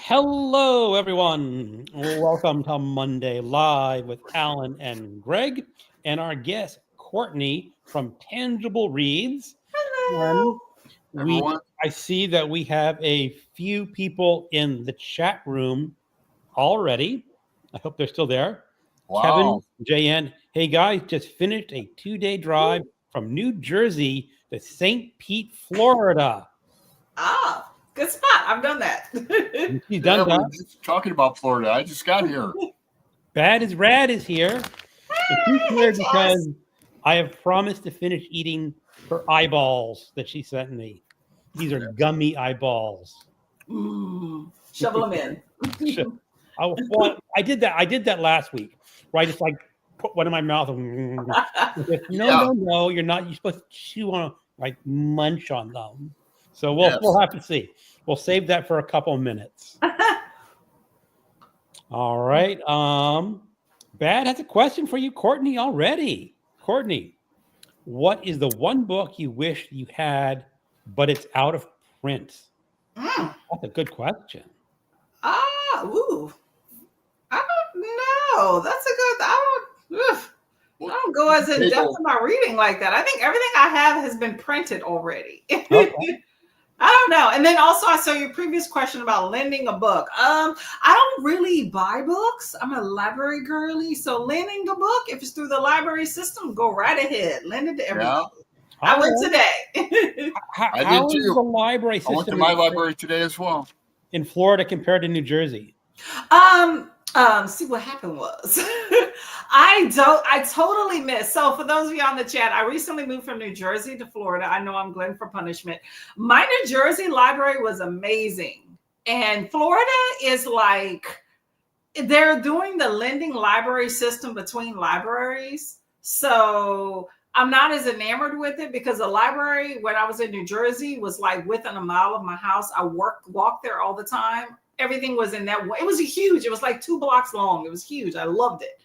Hello, everyone. Welcome to Monday Live with Alan and Greg and our guest, Courtney from Tangible Reads. Hello. And I see that we have a few people in the chat room already. I hope they're still there. Wow. Kevin, JN. Hey, guys, just finished a 2-day drive from New Jersey to St. Pete, Florida. Ah, good spot. I've done that. She's done that. We're just talking about Florida. I just got here. Bad as Rad is here. She's here Hey, because I have promised to finish eating her eyeballs that she sent me. These are gummy eyeballs. Shovel them in. I did that. I did that last week, where I just like put one in my mouth. No, you're not. You're supposed to chew on, like munch on them. So we'll have to see. We'll save that for a couple minutes. All right. Bad has a question for you, Courtney, already. Courtney, what is the one book you wish you had, but it's out of print? That's a good question. I don't know. That's a good. I don't go as in depth in my reading like that. I think everything I have has been printed already. Okay. I don't know. And then also I saw your previous question about lending a book. I don't really buy books. I'm a library girly. So lending a book, if it's through the library system, go right ahead. Lend it to everybody. Yeah. I went today. How is the library system? I went to my library today as well. In Florida compared to New Jersey? See what happened was I totally missed. So for those of you on the chat, I recently moved from New Jersey to Florida. I know I'm glad for punishment. My New Jersey library was amazing. And Florida is like, they're doing the lending library system between libraries. So I'm not as enamored with it because the library when I was in New Jersey was like within a mile of my house. I walked there all the time. Everything was in that way. It was huge. It was like 2 blocks long. It was huge. I loved it.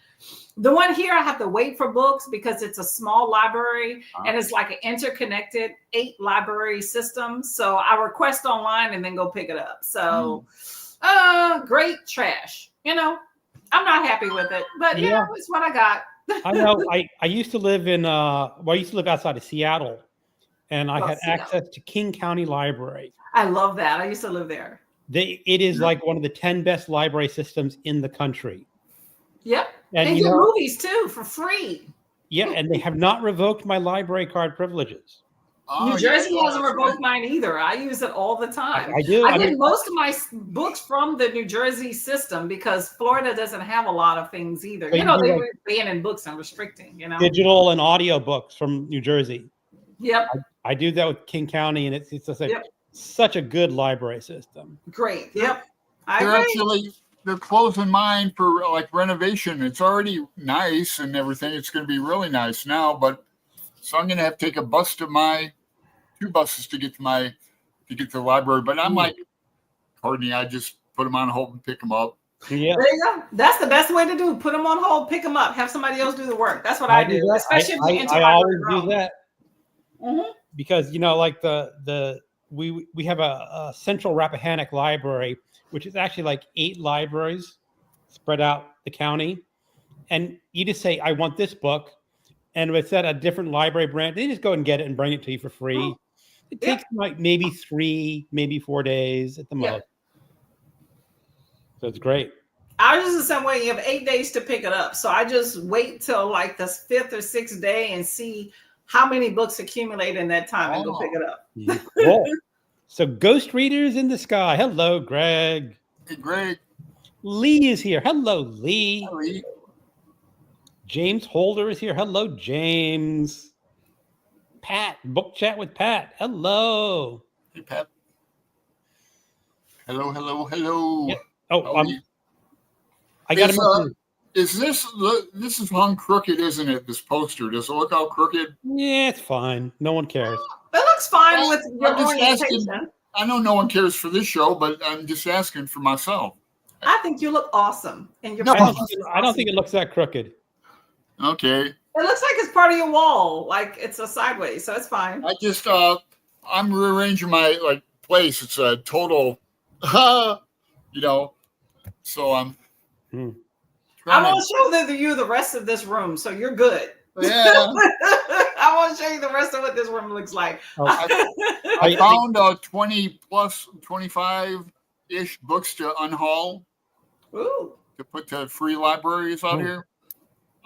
The one here, I have to wait for books because it's a small library and it's like an interconnected 8 library system. So I request online and then go pick it up. So great trash. I'm not happy with it, but it's what I got. I know. I used to live I used to live outside of Seattle, and I had access to King County Library. I love that. I used to live there. It is like one of the 10 best library systems in the country. Yep. And they do movies too for free. Yeah, and they have not revoked my library card privileges. New Jersey hasn't revoked mine either. I use it all the time. I do. I get most of my books from the New Jersey system because Florida doesn't have a lot of things either. They were banning books and restricting, Digital and audio books from New Jersey. Yep. I do that with King County, and it's just such a good library system. Great. Yep. They're closing mine for like renovation. It's already nice and everything. It's going to be really nice now, so I'm going to have to take a bus to 2 buses to get to the library. But I'm like, Courtney, I just put them on hold and pick them up. Yeah. There you go. That's the best way to do. Put them on hold, pick them up, have somebody else do the work. That's what I do. Especially if I always do that. Mm-hmm. Because like we have a central Rappahannock library, which is actually like 8 libraries spread out the county. And you just say, I want this book. And if it's at a different library branch, they just go and get it and bring it to you for free. It takes like maybe 3, maybe 4 days at the most. So it's great. I was just the same way. You have 8 days to pick it up. So I just wait till like the 5th or 6th day and see how many books accumulate in that time and go pick it up. Cool. So Ghost Readers in the Sky. Hello, Greg. Hey, Greg. Lee is here. Hello, Lee. Hi, Lee. James Holder is here. Hello, James. Pat, book chat with Pat. Hello. Hey, Pat. Hello. Yep. Oh, I got to Is this is hung crooked, isn't it? This poster. Does it look all crooked? Yeah, it's fine. No one cares. It looks fine with your orientation. I know no one cares for this show, but I'm just asking for myself. I think you look awesome. And I don't think it looks that crooked. Okay. It looks like it's part of your wall, like it's a sideways, so it's fine. I just I'm rearranging my place. It's a total You know, so I'm Hmm. I trying won't show you the rest of this room, so you're good. Yeah. I won't show you the rest of what this room looks like. Oh, I found 20 plus 25-ish books to unhaul Ooh. to put to free libraries out Ooh. here.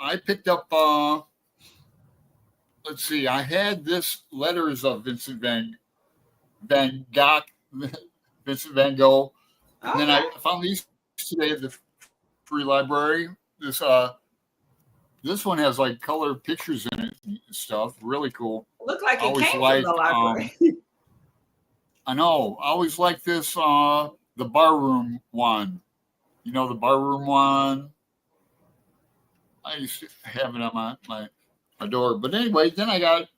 I picked up let's see, I had this Letters of Vincent Van Gogh, Vincent Van Gogh. And then I found these today at the free library. This one has like color pictures in it and stuff. Really cool. Look like it Always came liked, from the library. I know. I always like this the barroom one. You know the barroom one? I used to have it on my door. But anyway, then I got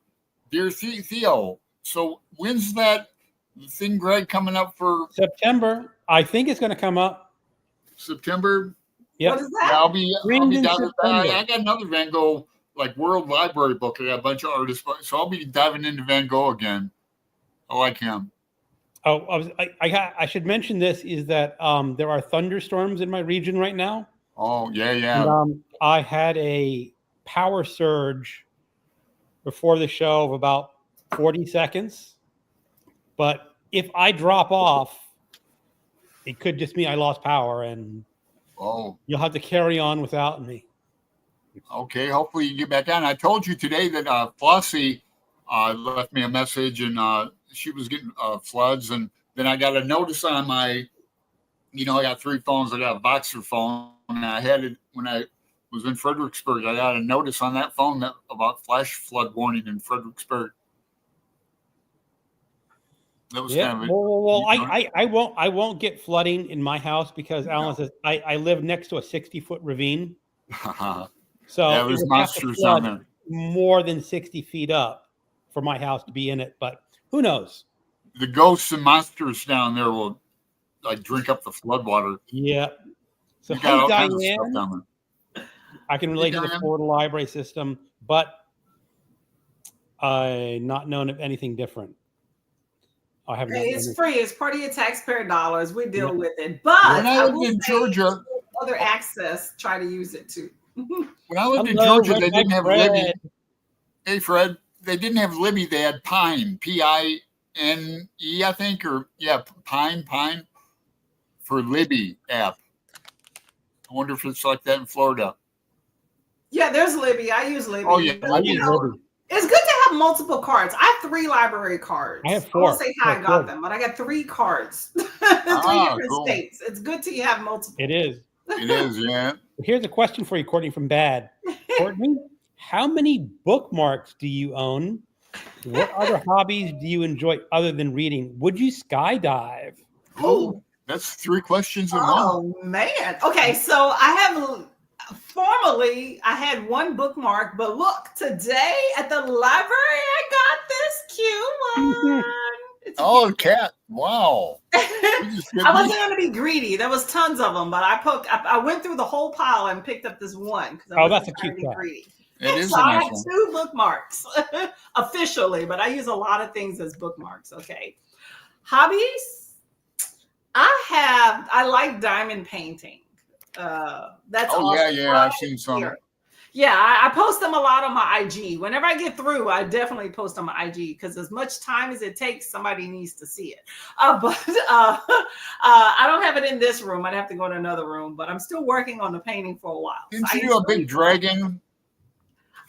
Dear Theo. So when's that thing, Greg, coming up for September. I think it's going to come up. September? Yep. What is Yeah, that? I'll be in down with that. September. I got another Van Gogh like World Library book. I got a bunch of artists, so I'll be diving into Van Gogh again. I like him. Oh, I should mention this is that there are thunderstorms in my region right now. Oh, yeah. And, I had a power surge before the show of about 40 seconds. But if I drop off, it could just mean I lost power and you'll have to carry on without me. Okay. Hopefully you get back on. I told you today that Flossie left me a message and she was getting floods. And then I got a notice on my, I got 3 phones. I got a Boxer phone. And I had it when I was in Fredericksburg. I got a notice on that phone about flash flood warning in Fredericksburg. That was kind of it. Well, I won't get flooding in my house because Alan says I live next to a 60-foot ravine. So yeah, there's monsters down there. More than 60 feet up for my house to be in it, but who knows? The ghosts and monsters down there will like drink up the flood water. Yeah. So you got all Diane, kinds of stuff down there. I can relate to the Florida library system, but I not known of anything different. I haven't. It's free. It's part of your taxpayer dollars. We deal with it. But when I lived in Georgia, other access, try to use it too. When I lived in Georgia, they didn't have Libby. Hey, Fred, they didn't have Libby. They had Pine, Pine, I think, or Pine for Libby app. I wonder if it's like that in Florida. Yeah, there's Libby. I use Libby. Oh yeah, I use Libby. It's good to have multiple cards. I have 3 library cards. I have 4. I won't say how I got them, but I got 3 cards. 3 different states. It's good to have multiple. It is. It is, yeah. Here's a question for you, Courtney from Bad. Courtney, how many bookmarks do you own? What other hobbies do you enjoy other than reading? Would you skydive? Oh, that's 3 questions in one. Oh, man. Okay, so I have... Formerly, I had 1 bookmark, but look, today at the library, I got this cute one. Oh, cat! Wow. I wasn't going to be greedy. There was tons of them, but I went through the whole pile and picked up this one. That's a cute cat. It is so a I nice have one. 2 bookmarks officially, but I use a lot of things as bookmarks. Okay, hobbies. I like diamond painting. That's I've seen some. Yeah, I post them a lot on my IG. Whenever I get through, I definitely post on my IG because as much time as it takes, somebody needs to see it. But I don't have it in this room. I'd have to go in another room, but I'm still working on the painting for a while. Didn't you do a big dragon?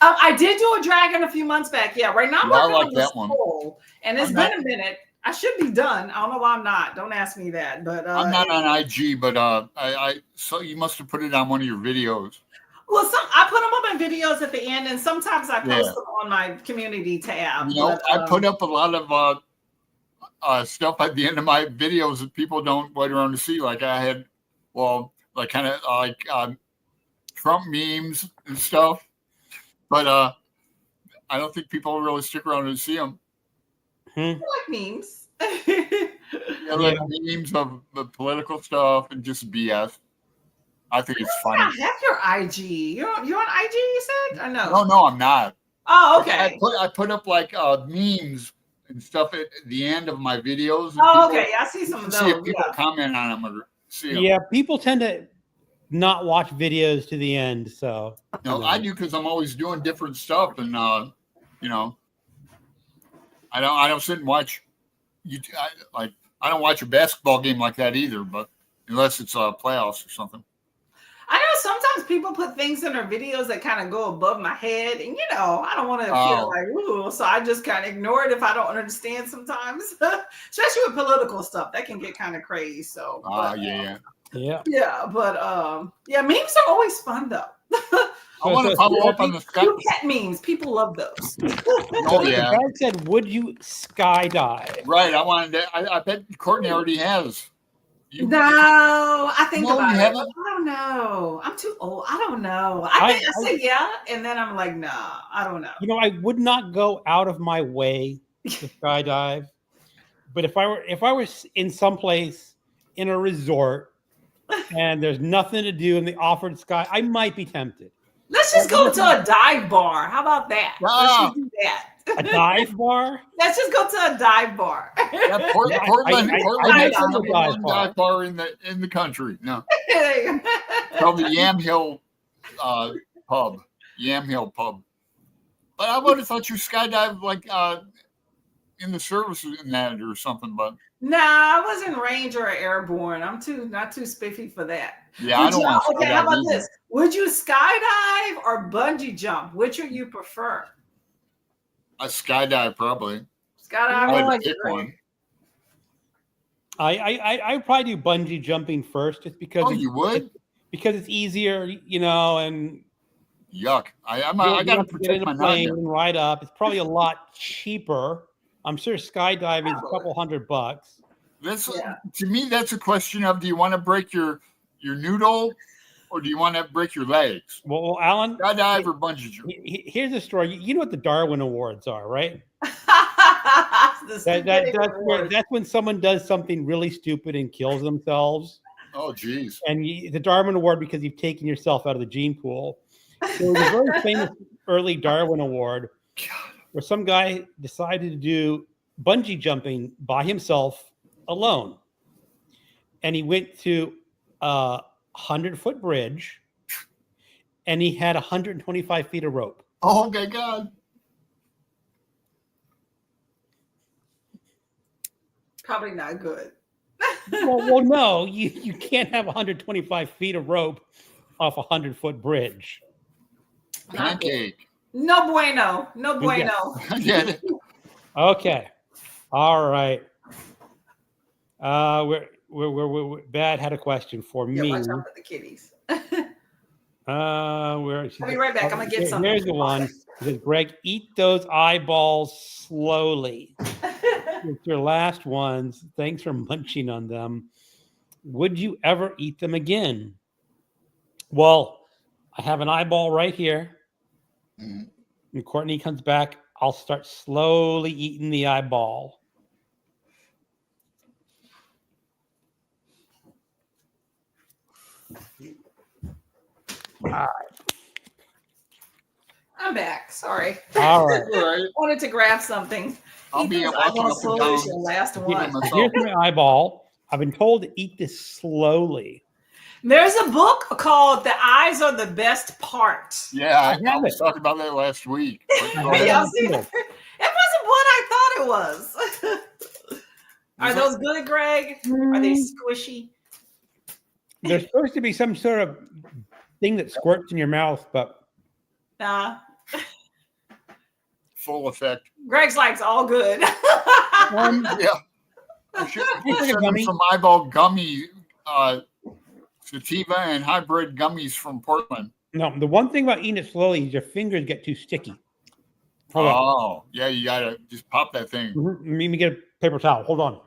I did do a dragon a few months back. Yeah, right now I'm working on the skull, and it's been a minute. I should be done. I don't know why I'm not. Don't ask me that. But I'm not on IG, but I so you must have put it on one of your videos. Well, I put them up in videos at the end, and sometimes I post them on my community tab. I put up a lot of stuff at the end of my videos that people don't wait around to see. Like I had, Trump memes and stuff, but I don't think people really stick around to see them. I like memes. Like memes of the political stuff and just BS. I think it's funny. I have your IG. You're on IG, you said? Or no? No, I'm not. Oh, okay. I put up like memes and stuff at the end of my videos. Oh, okay. I see some of those. See if people comment on them. see them. Yeah, people tend to not watch videos to the end. So No, I do because I'm always doing different stuff, and you know, I don't sit and watch. I don't watch a basketball game like that either, but unless it's playoffs or something. I know sometimes people put things in their videos that kind of go above my head, and I don't want to feel like ooh, so I just kind of ignore it if I don't understand sometimes, especially with political stuff that can get kind of crazy. So, yeah, but memes are always fun though. I want to follow up on the pet memes. People love those. Oh yeah. Dad said, "Would you skydive?" Right. I bet Courtney already has. No, I think about it. Haven't? I don't know. I'm too old. I don't know. I said yeah, and then I'm like, nah, I don't know. I would not go out of my way to skydive, but if I were in some place in a resort and there's nothing to do and they offered sky, I might be tempted. Let's just go to a dive bar. How about that? Let's just do that. A dive bar? Let's just go to a dive bar. Yeah, Portland has the number one dive bar in the country. No, called the Yam Hill pub. Yam Hill pub. But I would have thought you skydived like in the service in that or something. But no, I wasn't range or airborne. I'm not too spiffy for that. Yeah, I don't want to. Okay, how about this? Would you skydive or bungee jump? Which would you prefer? A skydive, probably. Skydive, I would pick one. I probably do bungee jumping first, just because. You would? Because it's easier, and. Yuck! I got to protect my plane and ride up. It's probably a lot cheaper. I'm sure skydiving is a couple $100. To me, that's a question of: do you want to break your noodle, or do you want to break your legs? Well, Alan, skydive or bungee jump? Here's the story. You know what the Darwin Awards are, right? That's when someone does something really stupid and kills themselves. Oh, geez. And the Darwin Award because you've taken yourself out of the gene pool. So the very famous early Darwin Award, where some guy decided to do bungee jumping by himself alone. And he went to a 100-foot bridge, and he had 125 feet of rope. Oh my God. Probably not good. well, no, you can't have 125 feet of rope off a 100-foot bridge. Pancake. No bueno. No bueno. Yeah. Okay. All right. We're Bad had a question for me. Watch out for the kitties. I'll be right back. I'm gonna get something. Here's the one. It says, Greg, eat those eyeballs slowly. It's your last ones. Thanks for munching on them. Would you ever eat them again? Well, I have an eyeball right here. Mm-hmm. When Courtney comes back, I'll start slowly eating the eyeball. All right. I'm back. Sorry. All right. Wanted to grab something. I'll be watching up and down. Last one. Here's my eyeball. I've been told to eat this slowly. There's a book called "The Eyes Are the Best Part." Yeah, I was talking about that last week. It wasn't what I thought it was. Are those good, Greg? Are they squishy? There's supposed to be some sort of thing that squirts in your mouth, but nah. Full effect. Greg's likes all good. Yeah. I should send them some eyeball gummy, sativa and hybrid gummies from Portland. No, the one thing about eating it slowly is your fingers get too sticky. Yeah, you gotta just pop that thing. Mm-hmm. Let me get a paper towel. Hold on.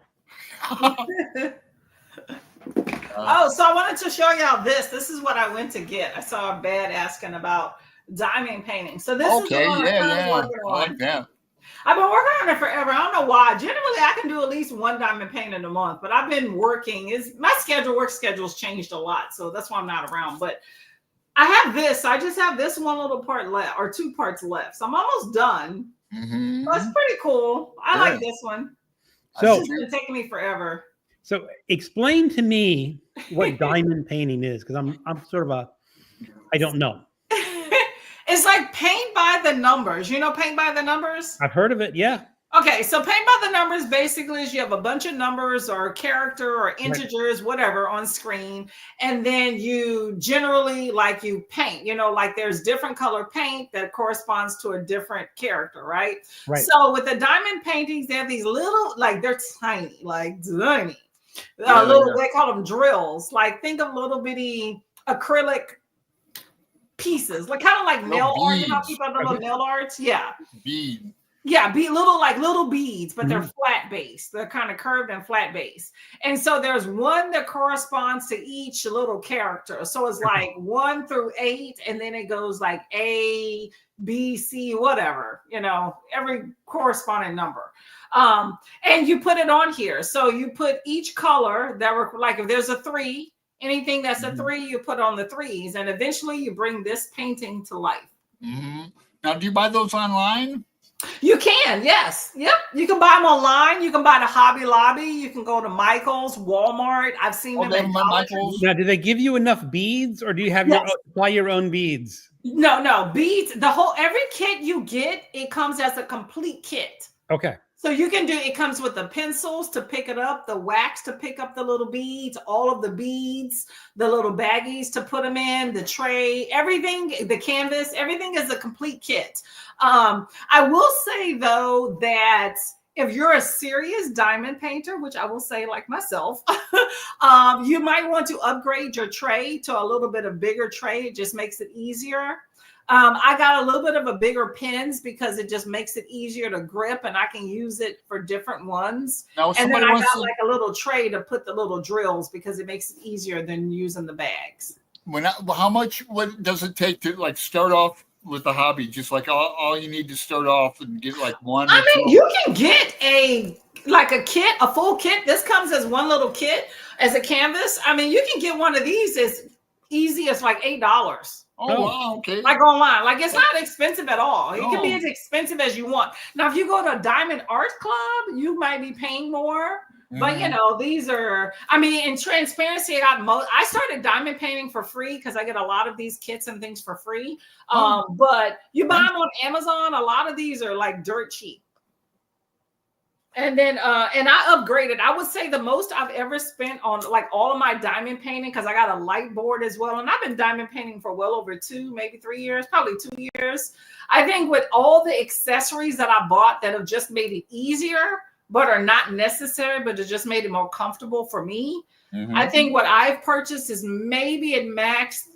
So I wanted to show y'all this. This is what I went to get. I saw a Bad asking about diamond painting. So this is the one I'm working on. I like that. I've been working on it forever. I don't know why. Generally, I can do at least one diamond painting a month, but I've been working. My work schedule's changed a lot, so that's why I'm not around. But I have this. I just have this one little part left, or two parts left. So I'm almost done. Mm-hmm. That's pretty cool. I like this one. So it's going to take me forever. So explain to me what diamond painting is, because I'm sort of I don't know. It's like paint by the numbers. You know, paint by the numbers? I've heard of it. Yeah. Okay, so paint by the numbers basically is you have a bunch of numbers or character or integers, whatever, on screen, and then you generally you paint. You know, like there's different color paint that corresponds to a different character, right? Right. So with the diamond paintings, they have these little, they're tiny, tiny. They call them drills. Like think of little bitty acrylic pieces, kind of like nail art. You know, people have the little nail arts. Yeah. Bead. Yeah, be little beads, but they're flat base. They're kind of curved and flat base. And so there's one that corresponds to each little character. So it's like 1 through 8, and then it goes like A, B, C, whatever, you know, every corresponding number. And you put it on here. So you put each color that were like, if there's a 3, anything that's a 3, you put on the 3s, and eventually you bring this painting to life. Mm-hmm. Now, do you buy those online? You can, yes. Yep. You can buy them online. You can buy the Hobby Lobby. You can go to Michael's, Walmart. I've seen them at Michael's. Now, do they give you enough beads, or do you have supply your own beads? No, beads. Every kit you get, it comes as a complete kit. Okay. So you can it comes with the pencils to pick it up, the wax to pick up the little beads, all of the beads, the little baggies to put them in, the tray, everything, the canvas, everything is a complete kit. I will say though that if you're a serious diamond painter, which I will say like myself, you might want to upgrade your tray to a little bit of bigger tray. It just makes it easier. I got a little bit of a bigger pins because it just makes it easier to grip, and I can use it for different ones. Now, and then I got like a little tray to put the little drills because it makes it easier than using the bags. What does it take to start off with the hobby? Just all you need to start off and get one. I mean, you can get a kit, a full kit. This comes as one little kit as a canvas. I mean, you can get one of these as easy as $8. Oh, wow, okay. Online. It's not expensive at all. It can be as expensive as you want. Now, if you go to a Diamond Art Club, you might be paying more. But, these are, in transparency, I started diamond painting for free because I get a lot of these kits and things for free. But you buy them on Amazon, a lot of these are dirt cheap. And then, and I upgraded. I would say the most I've ever spent on all of my diamond painting, because I got a light board as well. And I've been diamond painting for well over 2, maybe 3 years, probably 2 years. I think with all the accessories that I bought that have just made it easier, but are not necessary, but it just made it more comfortable for me. I think what I've purchased is maybe at max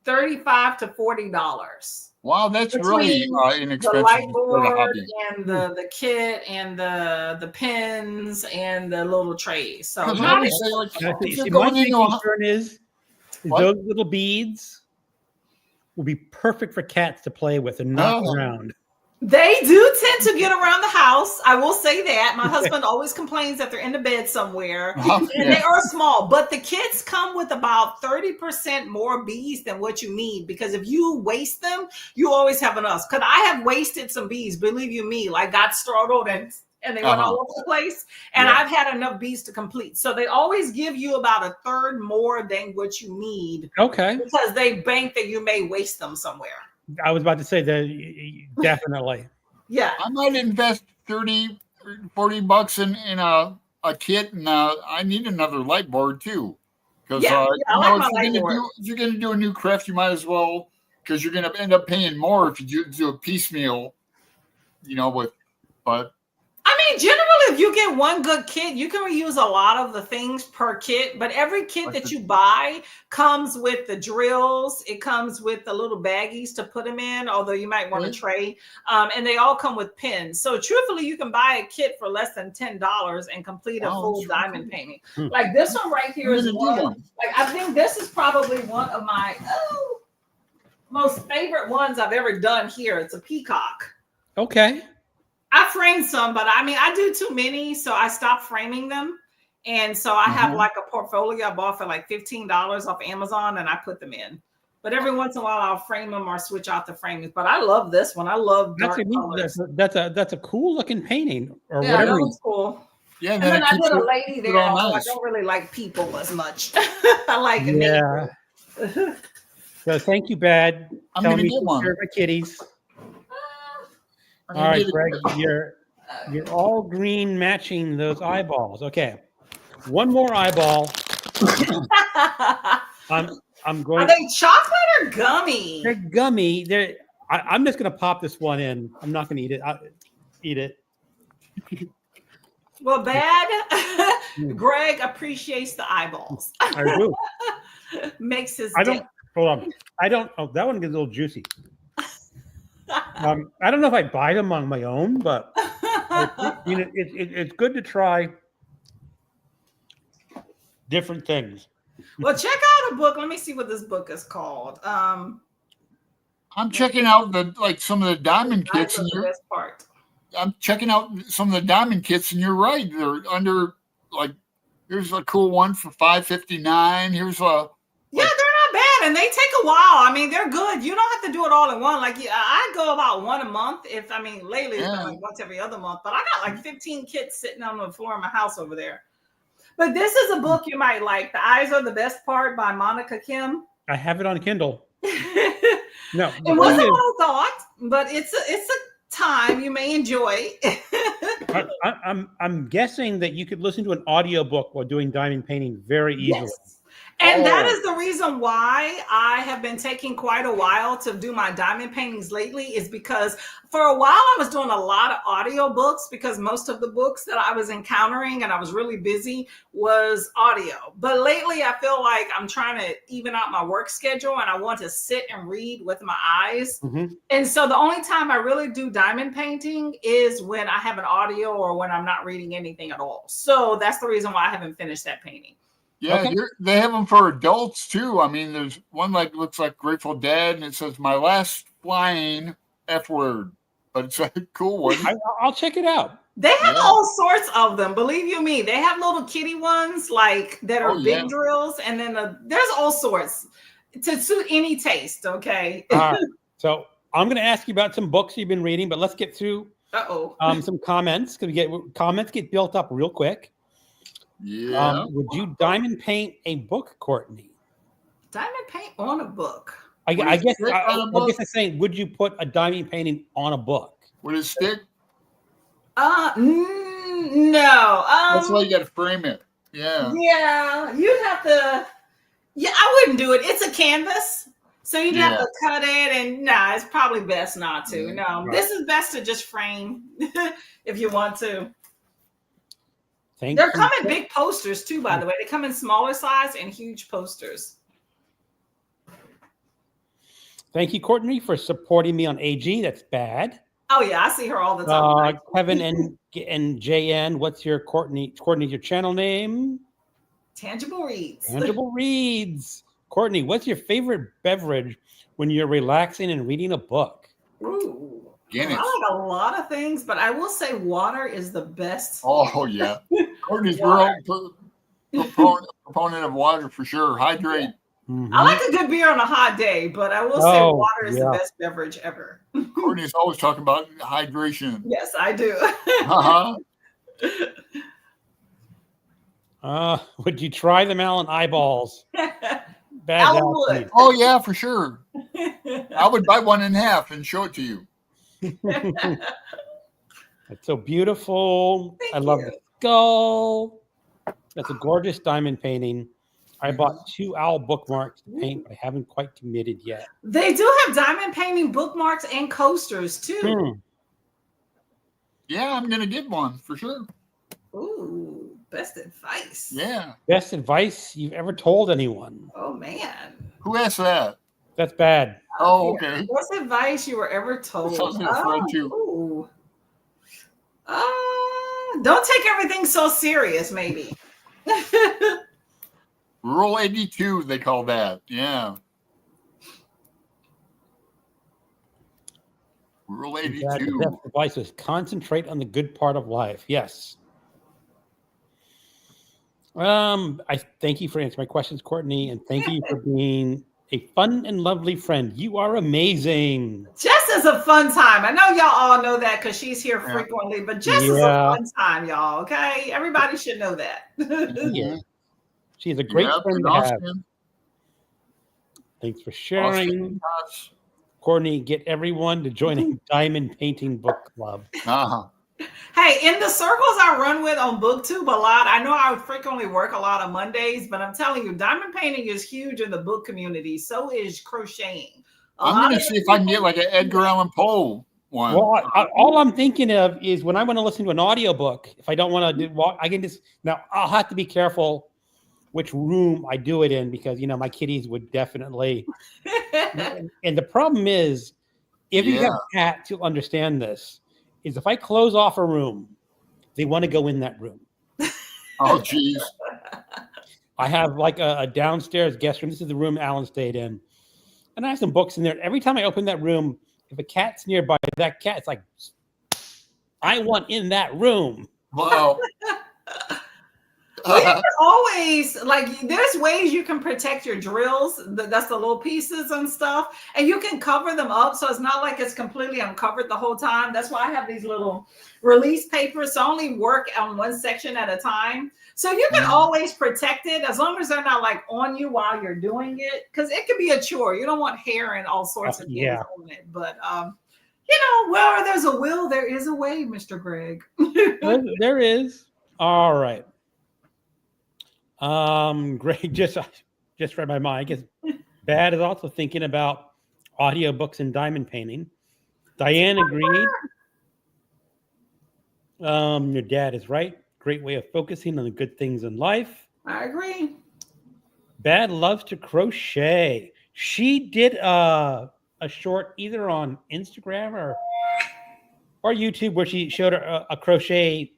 $35 to $40. Wow, that's really inexpensive. The light board and the kit and the pins and the little trays. So my concern is those little beads will be perfect for cats to play with and knock around. They do tend to get around the house. I will say that. My husband always complains that they're in the bed somewhere. And they are small. But the kits come with about 30% more beads than what you need. Because if you waste them, you always have enough. Because I have wasted some beads, believe you me. Got startled and they went all over the place. And I've had enough beads to complete. So they always give you about a third more than what you need. Okay. Because they bank that you may waste them somewhere. I was about to say that definitely. Yeah. I might invest $30, $40 in a kit, and I need another light board too. Because if you're going to do a new craft, you might as well, because you're going to end up paying more if you do a piecemeal, but. Generally, if you get one good kit, you can reuse a lot of the things per kit, but every kit that you buy comes with the drills. It comes with the little baggies to put them in, although you might want a tray. And they all come with pins. So truthfully, you can buy a kit for less than $10 and complete a full diamond painting. Like this one right here is one. I think this is probably one of my most favorite ones I've ever done here. It's a peacock. Okay. I framed some, but I do too many, so I stopped framing them. And so I have a portfolio I bought for $15 off Amazon, and I put them in. But every once in a while, I'll frame them or switch out the framings. But I love this one. I love dark colors. That's a cool looking painting or whatever. That was cool. Yeah, And then it I keeps did a it- lady keeps it there, all although I nice. don't really like people as much. I like Yeah. nature. So thank you, Bad. I'm Telling gonna me get to one. take care of my kitties. I'm All gonna right, get Greg, it. you're all green matching those eyeballs. Okay. One more eyeball. I'm Are going. they chocolate or gummy? They're gummy. I'm just gonna pop this one in. I'm not gonna eat it. I'll eat it. Well, Bad. Mm. Greg appreciates the eyeballs. I do. Makes his I day. don't. Hold on. I don't. Oh, that one gets a little juicy. I don't know if I buy them on my own, but it's good to try different things. Well, check out a book. Let me see what this book is called. I'm checking out some of the diamond kits, That's and the best part. I'm checking out some of the diamond kits, and you're right. They're under here's a cool one for $5.59. Here's a Yeah, they're not bad, and they take a while. I mean, they're good. You don't have to do it all in one. Like I go about one a month. Lately it's been like once every other month, but I got like 15 kits sitting on the floor of my house over there. But this is a book you might like. The Eyes Are the Best Part by Monica Kim. I have it on Kindle. No, It wasn't what I thought, but it's a time you may enjoy. I'm guessing that you could listen to an audiobook while doing diamond painting very easily. Yes. And that is the reason why I have been taking quite a while to do my diamond paintings lately, is because for a while I was doing a lot of audio books, because most of the books that I was encountering and I was really busy was audio. But lately I feel like I'm trying to even out my work schedule, and I want to sit and read with my eyes. Mm-hmm. And so the only time I really do diamond painting is when I have an audio or when I'm not reading anything at all. So that's the reason why I haven't finished that painting. Yeah, Okay. they have them for adults too. I mean, there's one looks like Grateful Dead, and it says "My last flying F word," but it's a cool one. I'll check it out. They have all sorts of them. Believe you me, they have little kitty ones that are big drills, and then there's all sorts to suit any taste. Okay. All right. So I'm going to ask you about some books you've been reading, but let's get through some comments, because comments get built up real quick. Yeah. Would you diamond paint a book, Courtney? Diamond paint on a book? I guess I'm saying, would you put a diamond painting on a book? Would it stick? No. That's why you got to frame it. Yeah. Yeah, you'd have to. Yeah, I wouldn't do it. It's a canvas, so you'd have to cut it, and it's probably best not to. No, this is best to just frame if you want to. They're coming big posters too, by the way. They come in smaller size and huge posters. Thank you, Courtney, for supporting me on AG. That's bad. Oh yeah, I see her all the time. Kevin and JN, what's your Courtney's your channel name? Tangible Reads. Tangible Reads. Courtney, what's your favorite beverage when you're relaxing and reading a book? Ooh. Guinness. I like a lot of things, but I will say water is the best. Oh yeah, Courtney's real proponent of water for sure. Hydrate. Mm-hmm. I like a good beer on a hot day, but I will say water is the best beverage ever. Courtney's always talking about hydration. Yes, I do. Would you try the melon eyeballs? I would. Oh yeah, for sure. I would bite one in half and show it to you. That's so beautiful. I love the skull. That's a gorgeous diamond painting. I bought 2 owl bookmarks to paint, but I haven't quite committed yet. They do have diamond painting bookmarks and coasters too. Yeah, I'm gonna get one for sure. Ooh, best advice. Yeah. Best advice you've ever told anyone. Oh man. Who asked that? That's bad. Oh, okay. Best advice you were ever told. Ooh. Don't take everything so serious, maybe. Rule 82, they call that. Yeah. Rule 82. The best advice is concentrate on the good part of life. Yes. I thank you for answering my questions, Courtney, and thank you for being a fun and lovely friend. You are amazing. Jessica, is a fun time. I know y'all all know that because she's here Yeah. frequently, but Jess is a fun time, y'all. Okay, everybody should know that. Yeah. She's a great friend to have. Thanks for sharing. Courtney, get everyone to join a diamond painting book club. Hey, in the circles I run with on BookTube a lot, I know I frequently work a lot on Mondays, but I'm telling you, diamond painting is huge in the book community. So is crocheting. I'm going to see if I can get like an Edgar Allan Poe one. Well, all I'm thinking of is when I want to listen to an audiobook, if I don't want to do, I can just, now I'll have to be careful which room I do it in because, my kitties would definitely. And the problem is, if you have cats, you'll understand this, is if I close off a room, they want to go in that room. Oh, geez. I have like a downstairs guest room. This is the room Alan stayed in. And I have some books in there. Every time I open that room, if a cat's nearby, that cat's like, I want in that room. Wow. You can always, there's ways you can protect your drills. That's the little pieces and stuff. And you can cover them up. So it's not like it's completely uncovered the whole time. That's why I have these little release papers. So I only work on one section at a time. So you can always protect it as long as they're not on you while you're doing it. Because it can be a chore. You don't want hair and all sorts of things on it. But, where there's a will, there is a way, Mr. Greg. There is. All right. Greg just read my mind. I guess Bad is also thinking about audiobooks and diamond painting. Diane agreed. Your dad is right. Great way of focusing on the good things in life. I agree. Bad loves to crochet. She did a short either on Instagram or YouTube where she showed a crochet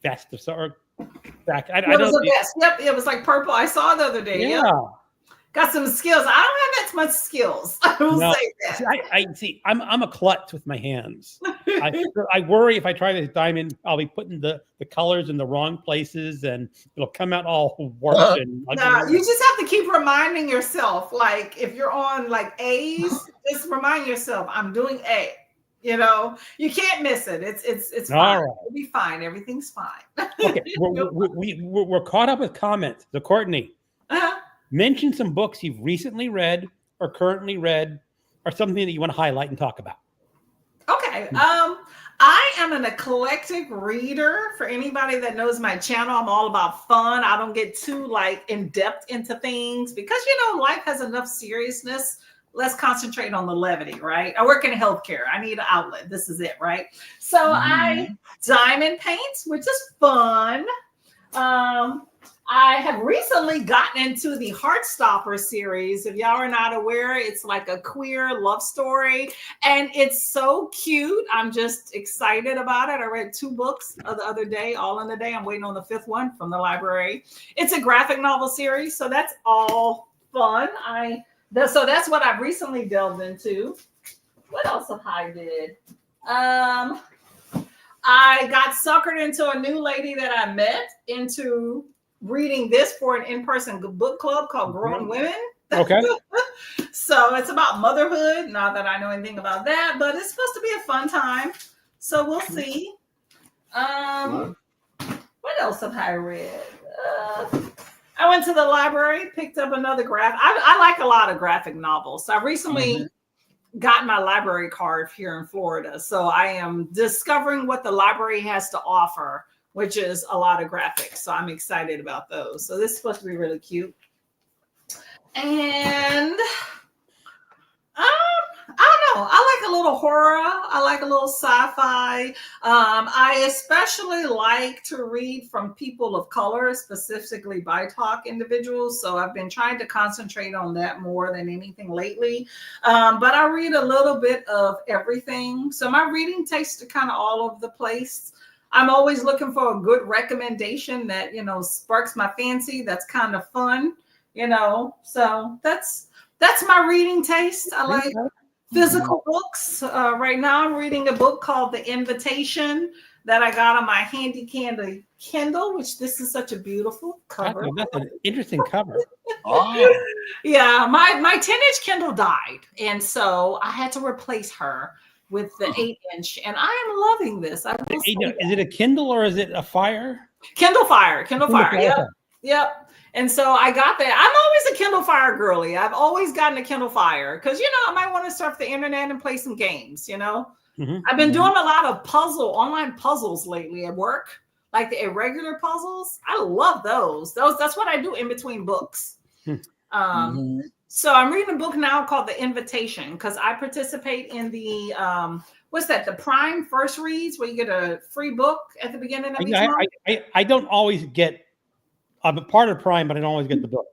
vest or back. I it was a vest. Yep, it was like purple. I saw it the other day. Yeah. Yep. Got some skills. I don't have that much skills. I will say that. I see. I'm a klutz with my hands. I worry if I try this diamond, I'll be putting the colors in the wrong places and it'll come out all warped. No, you just have to keep reminding yourself. If you're on A's, just remind yourself, I'm doing A. You can't miss it. It's fine. Right. It'll be fine. Everything's fine. Okay, we're caught up with comments. So Courtney, mention some books you've recently read or currently read, or something that you want to highlight and talk about. Okay. I am an eclectic reader. For anybody that knows my channel, I'm all about fun. I don't get too in depth into things because life has enough seriousness. Let's concentrate on the levity, right? I work in healthcare. I need an outlet. This is it, right? So I diamond paint, which is fun. I have recently gotten into the Heartstopper series. If y'all are not aware, it's like a queer love story, and it's so cute. I'm just excited about it. I read 2 books the other day, all in the day. I'm waiting on the 5th one from the library. It's a graphic novel series, so that's all fun. So that's what I've recently delved into. What else have I did? I got suckered into a new lady that I met into reading this for an in-person book club called Grown Women. Okay. So it's about motherhood. Not that I know anything about that, but it's supposed to be a fun time. So we'll see. What else have I read? I went to the library, picked up another graphic. I like a lot of graphic novels. So I recently got my library card here in Florida. So I am discovering what the library has to offer, which is a lot of graphics. So I'm excited about those. So this is supposed to be really cute. And I don't know. I like a little horror. I like a little sci-fi. I especially like to read from people of color, specifically BIPOC individuals. So I've been trying to concentrate on that more than anything lately. But I read a little bit of everything. So my reading tastes kind of all over the place. I'm always looking for a good recommendation that, sparks my fancy. That's kind of fun, So that's my reading taste. I like physical books. Right now I'm reading a book called The Invitation that I got on my handy candy Kindle, which this is such a beautiful cover. That's an interesting cover. Oh, Yeah, my 10-inch Kindle died, and so I had to replace her with the 8-inch, and I am loving this. I will say that. Is it a Kindle or is it a Fire? Kindle Fire. Yep. Fire. Yep. And so I got that. I'm always a Kindle Fire girly. I've always gotten a Kindle Fire because, I might want to surf the internet and play some games, Mm-hmm. I've been doing a lot of online puzzles lately at work, like the irregular puzzles. I love those. That's what I do in between books. So I'm reading a book now called The Invitation because I participate in the the Prime First Reads where you get a free book at the beginning of each month. I don't always get. I'm a part of Prime, but I don't always get the book.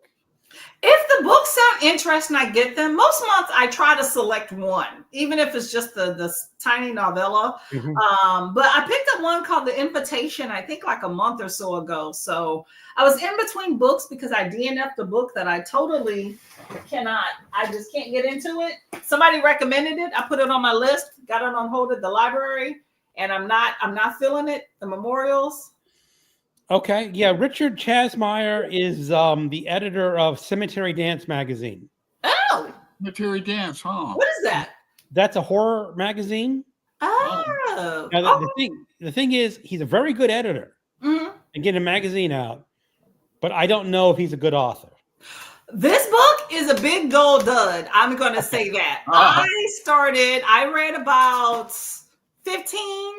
If the books sound interesting, I get them. Most months I try to select one, even if it's just the tiny novella. Mm-hmm. But I picked up one called The Invitation, I think like a month or so ago. So I was in between books because I DNF'd a book that I totally I just can't get into it. Somebody recommended it. I put it on my list, got it on hold at the library, and I'm not feeling it. The memorials. Okay. Yeah. Richard Chasmeyer is the editor of Cemetery Dance magazine. Oh, Cemetery Dance, huh? What is that? That's a horror magazine. Oh. Now, the thing is, he's a very good editor and getting a magazine out, but I don't know if he's a good author. This book is a big gold dud. I'm going to say that. I read about 15,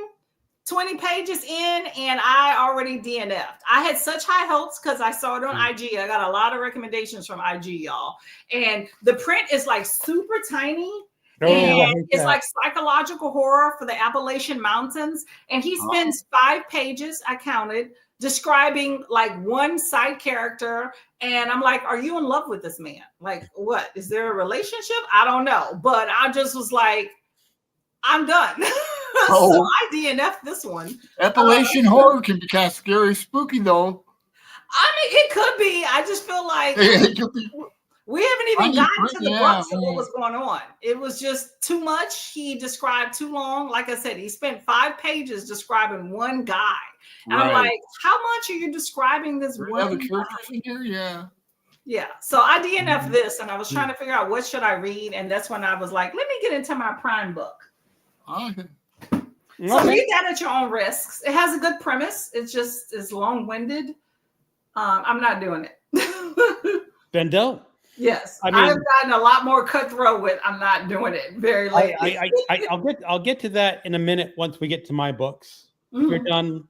20 pages in, and I already DNF'd. I had such high hopes because I saw it on IG. I got a lot of recommendations from IG, y'all. And the print is like super tiny. And it's like psychological horror for the Appalachian Mountains. And he spends 5 pages, I counted, describing like one side character. And I'm like, are you in love with this man? Like, what? Is there a relationship? I don't know. But I just was like, I'm done. So I DNF'd this one. Appalachian horror can be kind of scary, spooky though. I mean, it could be. I just feel like we haven't even gotten to the crux of what was going on. It was just too much. He described too long. Like I said, he spent 5 pages describing one guy. And I'm like, how much are you describing this one guy? In here? Yeah. So I DNF'd this, and I was trying to figure out what should I read. And that's when I was like, let me get into my Prime book. Okay. So read that at your own risks. It has a good premise. It's just is long-winded. I'm not doing it. Then don't. Yes, I have gotten a lot more cutthroat with. I'm not doing it very late. I'll get to that in a minute once we get to my books. If you're done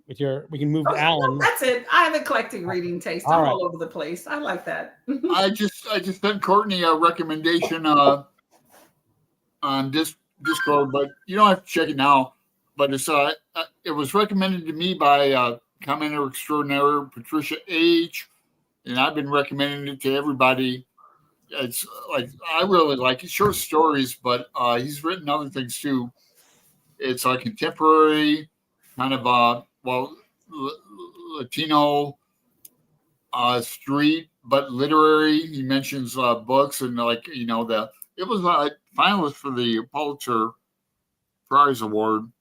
with we can move to Alan. No, that's it. I have eclectic reading taste. I'm all over the place. I like that. I just sent Courtney a recommendation on Discord, but you don't have to check it now. But it was recommended to me by commenter extraordinaire Patricia H, and I've been recommending it to everybody. It's like I really like it. Short stories, but he's written other things too. It's a contemporary kind of Latino street, but literary. He mentions books and it was a finalist for the Pulitzer Prize Award,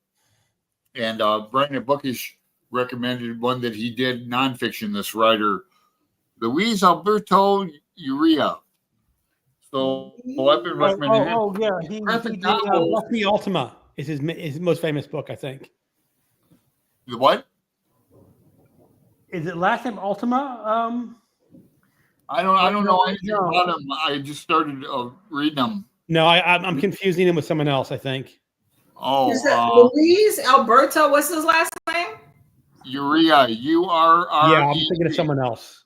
and Brandon Bookish recommended one that he did nonfiction. This writer, Luis Alberto Urrea. So I've been recommending him. Oh yeah, he did, Ultima is his most famous book, I think. The what? Is it last name Ultima? I don't know anything about him. I just started reading them. No, I'm confusing him with someone else, I think. Oh, is that Luis Alberto? What's his last name? Urrea. U-R-R-E. Yeah, I'm thinking of someone else.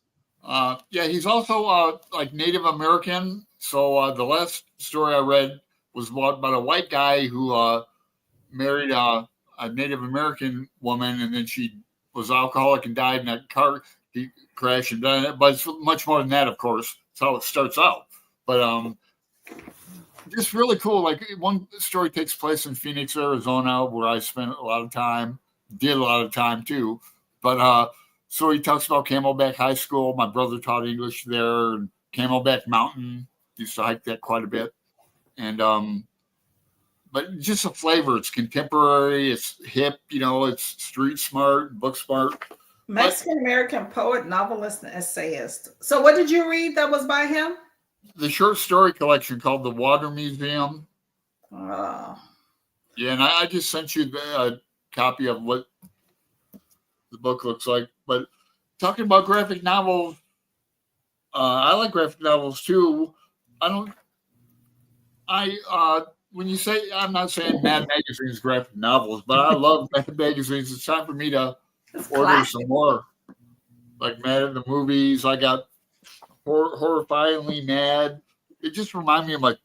He's also like Native American. So the last story I read was about a white guy who married a Native American woman, and then she was alcoholic and died in a car crash and done it. But it's much more than that, of course. That's how it starts out. But just really cool. Like one story takes place in Phoenix, Arizona, where I spent a lot of time, did a lot of time too. But so he talks about Camelback High School. My brother taught English there, and Camelback Mountain. Used to hike that quite a bit. And but just a flavor. It's contemporary. It's hip. It's street smart, book smart. Mexican American poet, novelist, and essayist. So, what did you read that was by him? The short story collection called The Water Museum. Oh. Yeah, and I just sent you a copy of what the book looks like. But talking about graphic novels, I like graphic novels too. When you say, I'm not saying Mad Magazine's graphic novels, but I love Mad Magazines. It's time for me to order some more. Like Mad in the Movies. I got Horrifyingly Mad. It just reminds me of my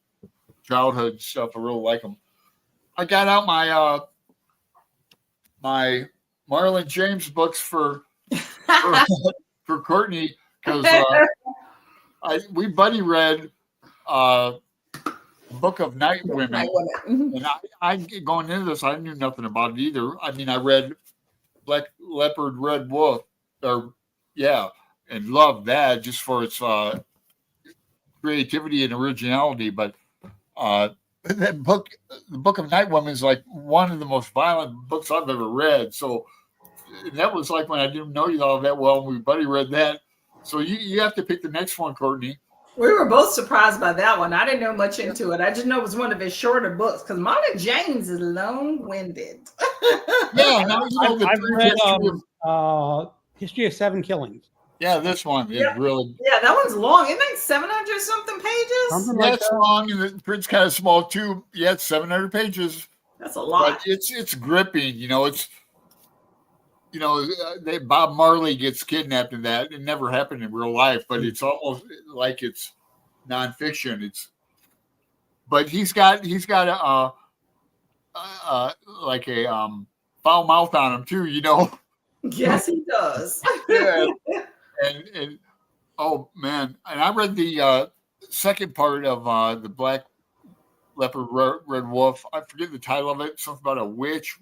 childhood stuff. I really like them. I got out my Marlon James books for Courtney because we buddy read Book of Night Women, and I going into this, I knew nothing about it either. I mean, I read Black Leopard, Red Wolf, and loved that just for its creativity and originality. But that book, the Book of Night Women, is like one of the most violent books I've ever read. So that was like when I didn't know you all that well, and we buddy read that. So you have to pick the next one, Courtney. We were both surprised by that one. I didn't know much into it. I just know it was one of his shorter books because Marlon James is long-winded. Yeah, I've read History of Seven Killings. Yeah, this one is really. Yeah, that one's long. Isn't it 700 something pages? Something like That's that. long, and the print's kind of small too. Yeah, it's 700 pages. That's a lot. But it's gripping. Bob Marley gets kidnapped in that. It never happened in real life, but it's almost like it's nonfiction. But he's got a foul mouth on him too. Yes, he does. Yeah. And oh man, and I read the second part of the Black Leopard, Red Wolf. I forget the title of it. Something about a witch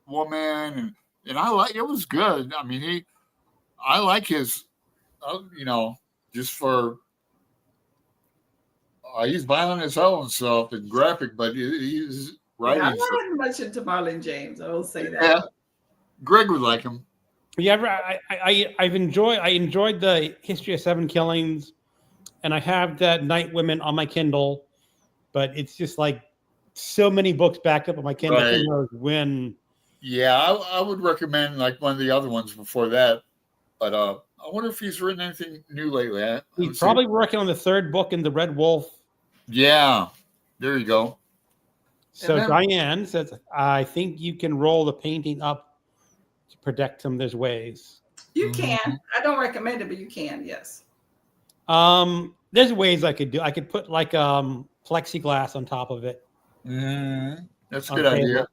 woman, and I like it. Was good. I mean, I like his, just for he's violent as hell and stuff and graphic, but he's writing. Yeah, I'm not much into Marlon James. I will say that. Yeah, Greg would like him. Yeah, I enjoyed the History of Seven Killings, and I have that Night Women on my Kindle, but it's just like so many books backed up on my Kindle. Right. Who knows when? Yeah, I would recommend like one of the other ones before that, but I wonder if he's written anything new lately. He's probably working on the third book in the Red Wolf. Yeah, there you go. So Diane says, "I think you can roll the painting up to protect him. There's ways. You can. I don't recommend it, but you can. Yes. There's ways I could do. I could put like plexiglass on top of it. That's a good idea.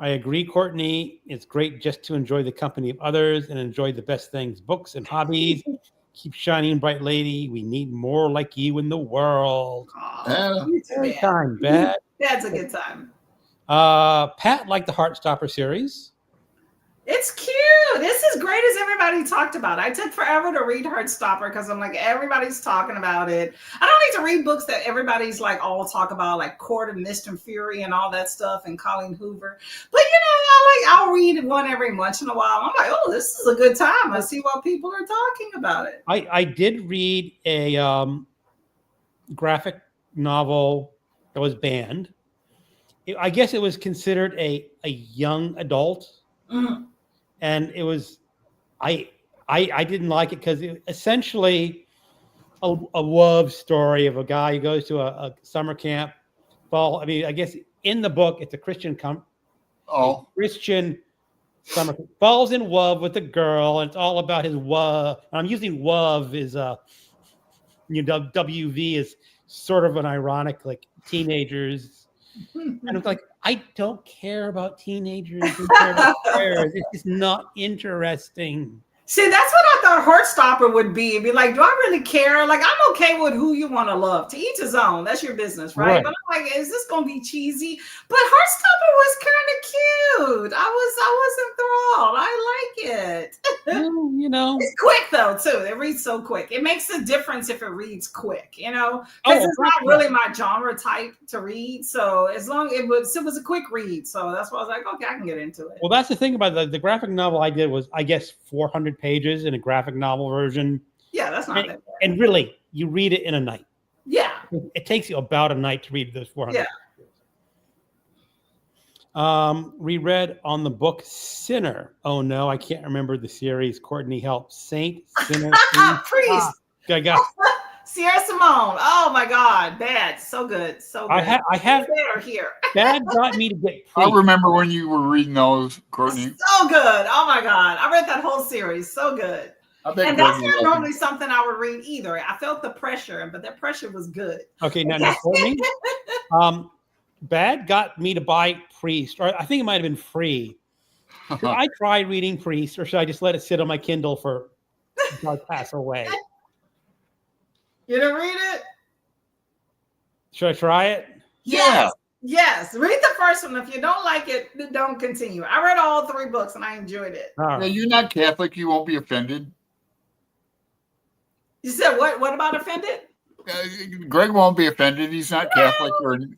I agree, Courtney. It's great just to enjoy the company of others and enjoy the best things, books and hobbies. Keep shining, bright lady. We need more like you in the world. Good time, Beth. That's a good time. Pat liked the Heartstopper series. It's cute. This is great as everybody talked about. I took forever to read Heartstopper because I'm like, everybody's talking about it. I don't need to read books that everybody's like all talk about, like Court of Mist and Fury and all that stuff and Colleen Hoover. But I'll read one every once in a while. I'm like, oh, this is a good time. I see why people are talking about it. I did read a graphic novel that was banned. I guess it was considered a young adult. Mm-hmm. And it was, I didn't like it because it essentially a love story of a guy who goes to a summer camp. I guess in the book it's a Christian Christian summer camp, falls in love with a girl, and it's all about his love. I'm using love is WV is sort of an ironic like teenagers. And it's like, I don't care about teenagers. It's just not interesting. See, that's what I thought Heartstopper would be. It'd be like, do I really care? Like, I'm okay with who you want to love. To each his own. That's your business, right? Right. But I'm like, is this gonna be cheesy? But Heartstopper was kind of cute. I was enthralled. I like it. Well, you know. It's quick though, too. It reads so quick. It makes a difference if it reads quick, you know, because it's not really my genre type to read. So as long it was a quick read. So that's why I was like, okay, I can get into it. Well, that's the thing about the graphic novel I did was, I guess, 400 pages in a graphic novel version. Yeah, that's not that bad. And really, you read it in a night. Yeah. It takes you about a night to read those 400 Yeah. Reread on the book Sinner. Oh no, I can't remember the series. Courtney, help. Saint, Sinner, Priest. I got Sierra Simone. Oh my God, bad. So good. So good. I have better here. Dad got me to get I Priest. remember when you were reading those, Courtney. So good. Oh my God. I read that whole series. So good. I bet And that's Courtney not loved normally something I would read either. I felt the pressure, but that pressure was good. Okay, now Courtney. Bad got me to buy Priest, or I think it might have been free. it. Should I try reading Priest, or should I just let it sit on my Kindle for until I pass away? You didn't read it? Should I try it? Yeah. Yes. Read the first one. If you don't like it, then don't continue. I read all 3 books and I enjoyed it. All right. Yeah, you're not Catholic. You won't be offended. You said what? What about offended? Greg won't be offended. He's not Catholic. Or No, I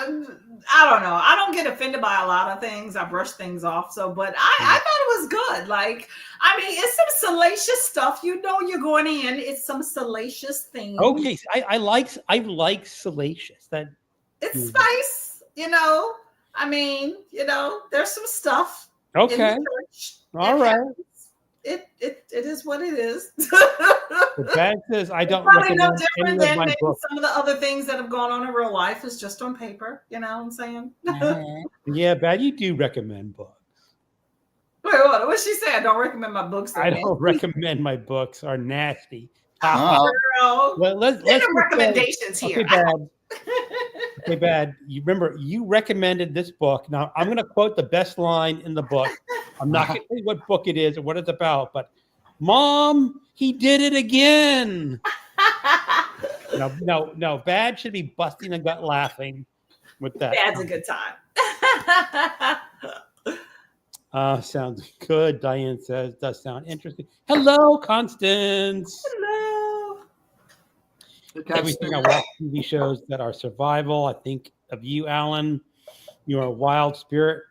mean, I don't know. I don't get offended by a lot of things. I brush things off. So, but I thought it was good. Like, I mean, it's some salacious stuff. You know, you're going in. It's some salacious things. Okay, I like salacious. That It's spice. You know, I mean, you know, there's some stuff. okay. In the church. All right. It is what it is. The Dad says I don't Probably no recommend different any than of my maybe books. some of the other things that have gone on in real life is just on paper. You know what I'm saying? Yeah, Bad, you do recommend books. Wait, what she said? I don't recommend my books. I don't recommend my books are nasty. Girl, Well, let's recommendations here. Okay, Bad. Okay, Bad. You remember you recommended this book. Now I'm going to quote the best line in the book. I'm not going to tell you what book it is or what it's about, but Mom, he did it again. No. Bad should be busting a gut laughing with that. Bad's a good time. Sounds good. Diane says, does sound interesting. Hello, Constance. Hello. Everything I watch TV shows that are survival. I think of you, Alan. You're a wild spirit,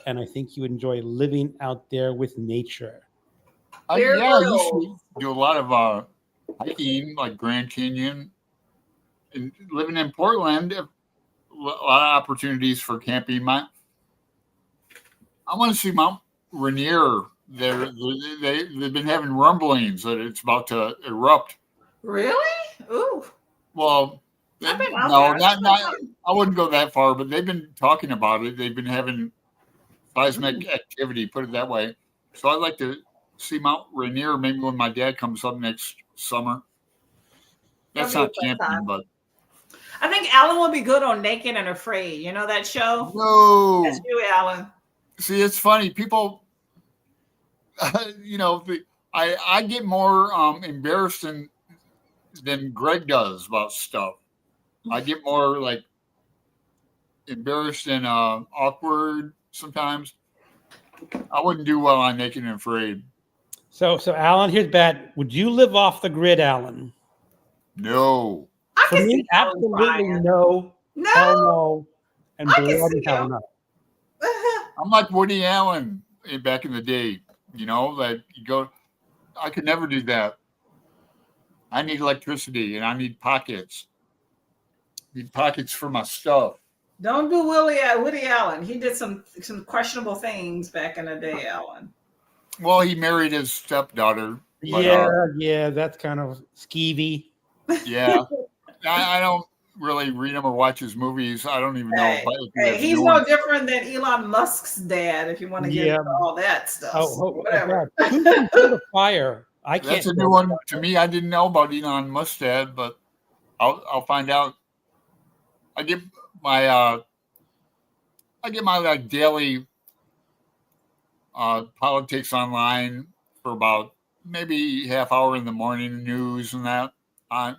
and I think you enjoy living out there with nature. I used to do a lot of hiking, like Grand Canyon, and living in Portland. A lot of opportunities for camping. I want to see Mount Rainier. They've been having rumblings that it's about to erupt. Really? Ooh. Well, no, not. I wouldn't go that far, but they've been talking about it. They've been having seismic activity, put it that way. So I'd like to see Mount Rainier maybe when my dad comes up next summer. That's not camping, but I think Alan will be good on Naked and Afraid. You know that show? no. That's you, Alan. See, it's funny. People, I get more embarrassed than Greg does about stuff. I get more like embarrassed and awkward sometimes. I wouldn't do well on Naked and Afraid. So Alan, here's Bad. Would you live off the grid, Alan? No. For me, absolutely no. No. Hell no. And bloody hell no. I'm like Woody Allen back in the day. You know, like you go, I could never do that. I need electricity and I need pockets. I need pockets for my stuff. Don't do Woody Allen. He did some questionable things back in the day, Alan. Well, he married his stepdaughter. But, yeah, that's kind of skeevy. Yeah. I don't really read him or watch his movies. I don't even know. He's no different than Elon Musk's dad, if you want to get into all that stuff. Whatever. Who can put a fire? I can't. That's a new one to me. I didn't know about Elon Musk's dad, but I'll find out. I get my like daily politics online for about maybe half hour in the morning, news and that on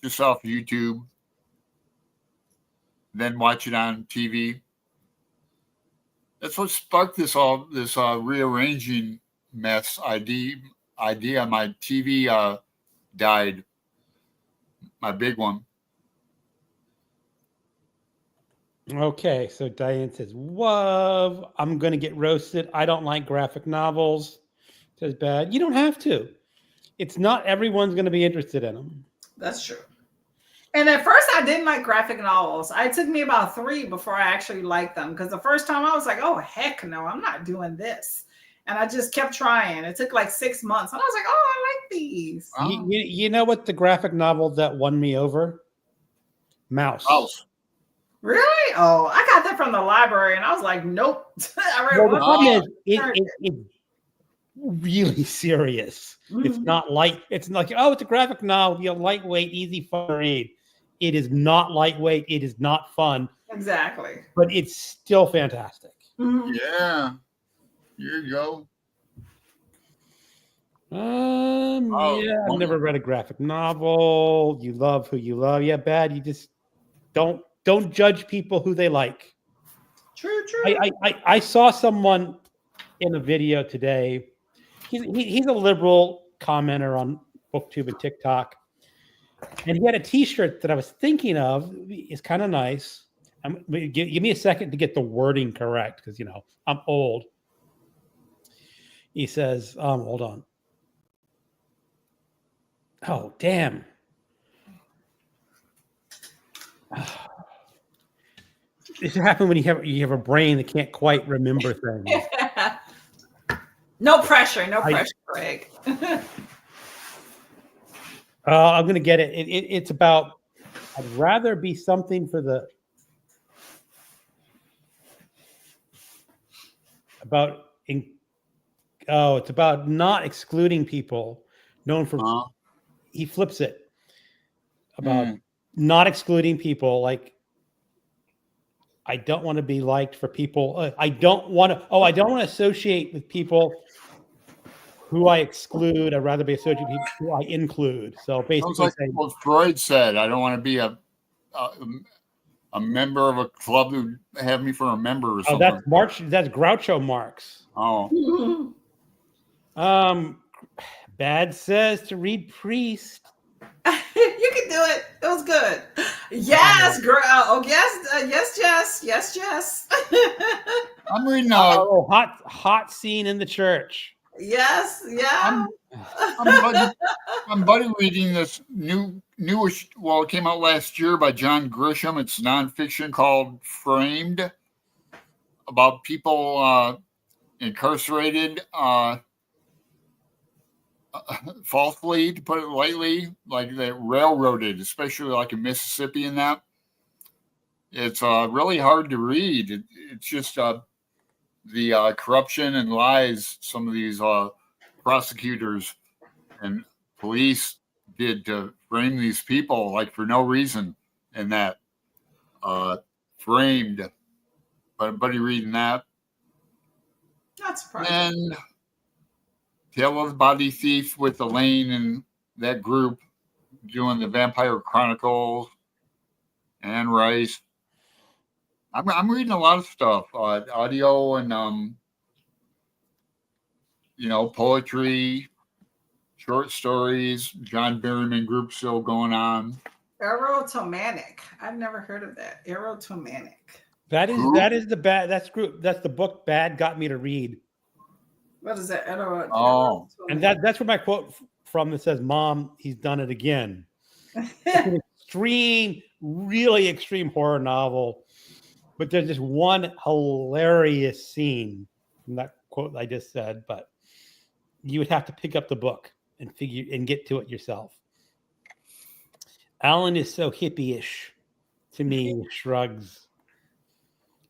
just off YouTube. Then watch it on TV. That's what sparked this rearranging mess idea. My TV died. My big one. Okay, so Diane says, "Whoa, I'm going to get roasted. I don't like graphic novels." Says Bad. You don't have to. It's not everyone's going to be interested in them. That's true. And at first, I didn't like graphic novels. It took me about 3 before I actually liked them. Because the first time I was like, "Oh heck no, I'm not doing this," and I just kept trying. It took like 6 months, and I was like, "Oh, I like these." You know what the graphic novel that won me over? Mouse. Really? Oh, I got that from the library, and I was like, "Nope." I read Well, the problem is, It's it's really serious. It's not light. It's like, oh, it's a graphic novel, lightweight, easy, fun read. It is not lightweight. It is not fun. Exactly. But it's still fantastic. Yeah. Here you go. Yeah, I've never read a graphic novel. You love who you love. Yeah, Bad. You just don't judge people who they like. True. I saw someone in a video today. He's a liberal commenter on BookTube and TikTok, and he had a T-shirt that I was thinking of. It's kind of nice. Give me a second to get the wording correct because I'm old. He says, "Hold on." Oh, damn. This happens when you have a brain that can't quite remember things. No pressure, Greg. I'm going to get it. It's about, I'd rather be something for the, it's about not excluding people known for, he flips it about not excluding people. Like, I don't want to be liked for people. I don't want to associate with people who I exclude. I'd rather be associated with people who I include. So basically, like what Freud said, I don't want to be a member of a club who have me for a member or something. That's Groucho Marx. Oh. Bad says to read Priest. You can do it. It was good. Yes, girl. Oh, yes, Jess. I'm reading hot scene in the church. Yes, yeah. I'm buddy reading this newish. Well, it came out last year by John Grisham. It's nonfiction called Framed, about people incarcerated falsely, to put it lightly, like they railroaded, especially like in Mississippi and that. It's really hard to read. It's just the corruption and lies some of these prosecutors and police did to frame these people like for no reason, and that Framed. But buddy reading that. That's surprising. And Tale of the Body Thief with Elaine and that group doing the Vampire Chronicles and Rice. I'm reading a lot of stuff, audio and poetry, short stories. John Berryman group still going on. Erotomanic. I've never heard of that. Erotomanic. That's the book Bad got me to read. What is that? And that's where my quote from that says, "Mom, he's done it again." It's an extreme, really extreme horror novel, but there's just one hilarious scene from that quote I just said. But you would have to pick up the book and get to it yourself. Alan is so hippie-ish to me. Shrugs.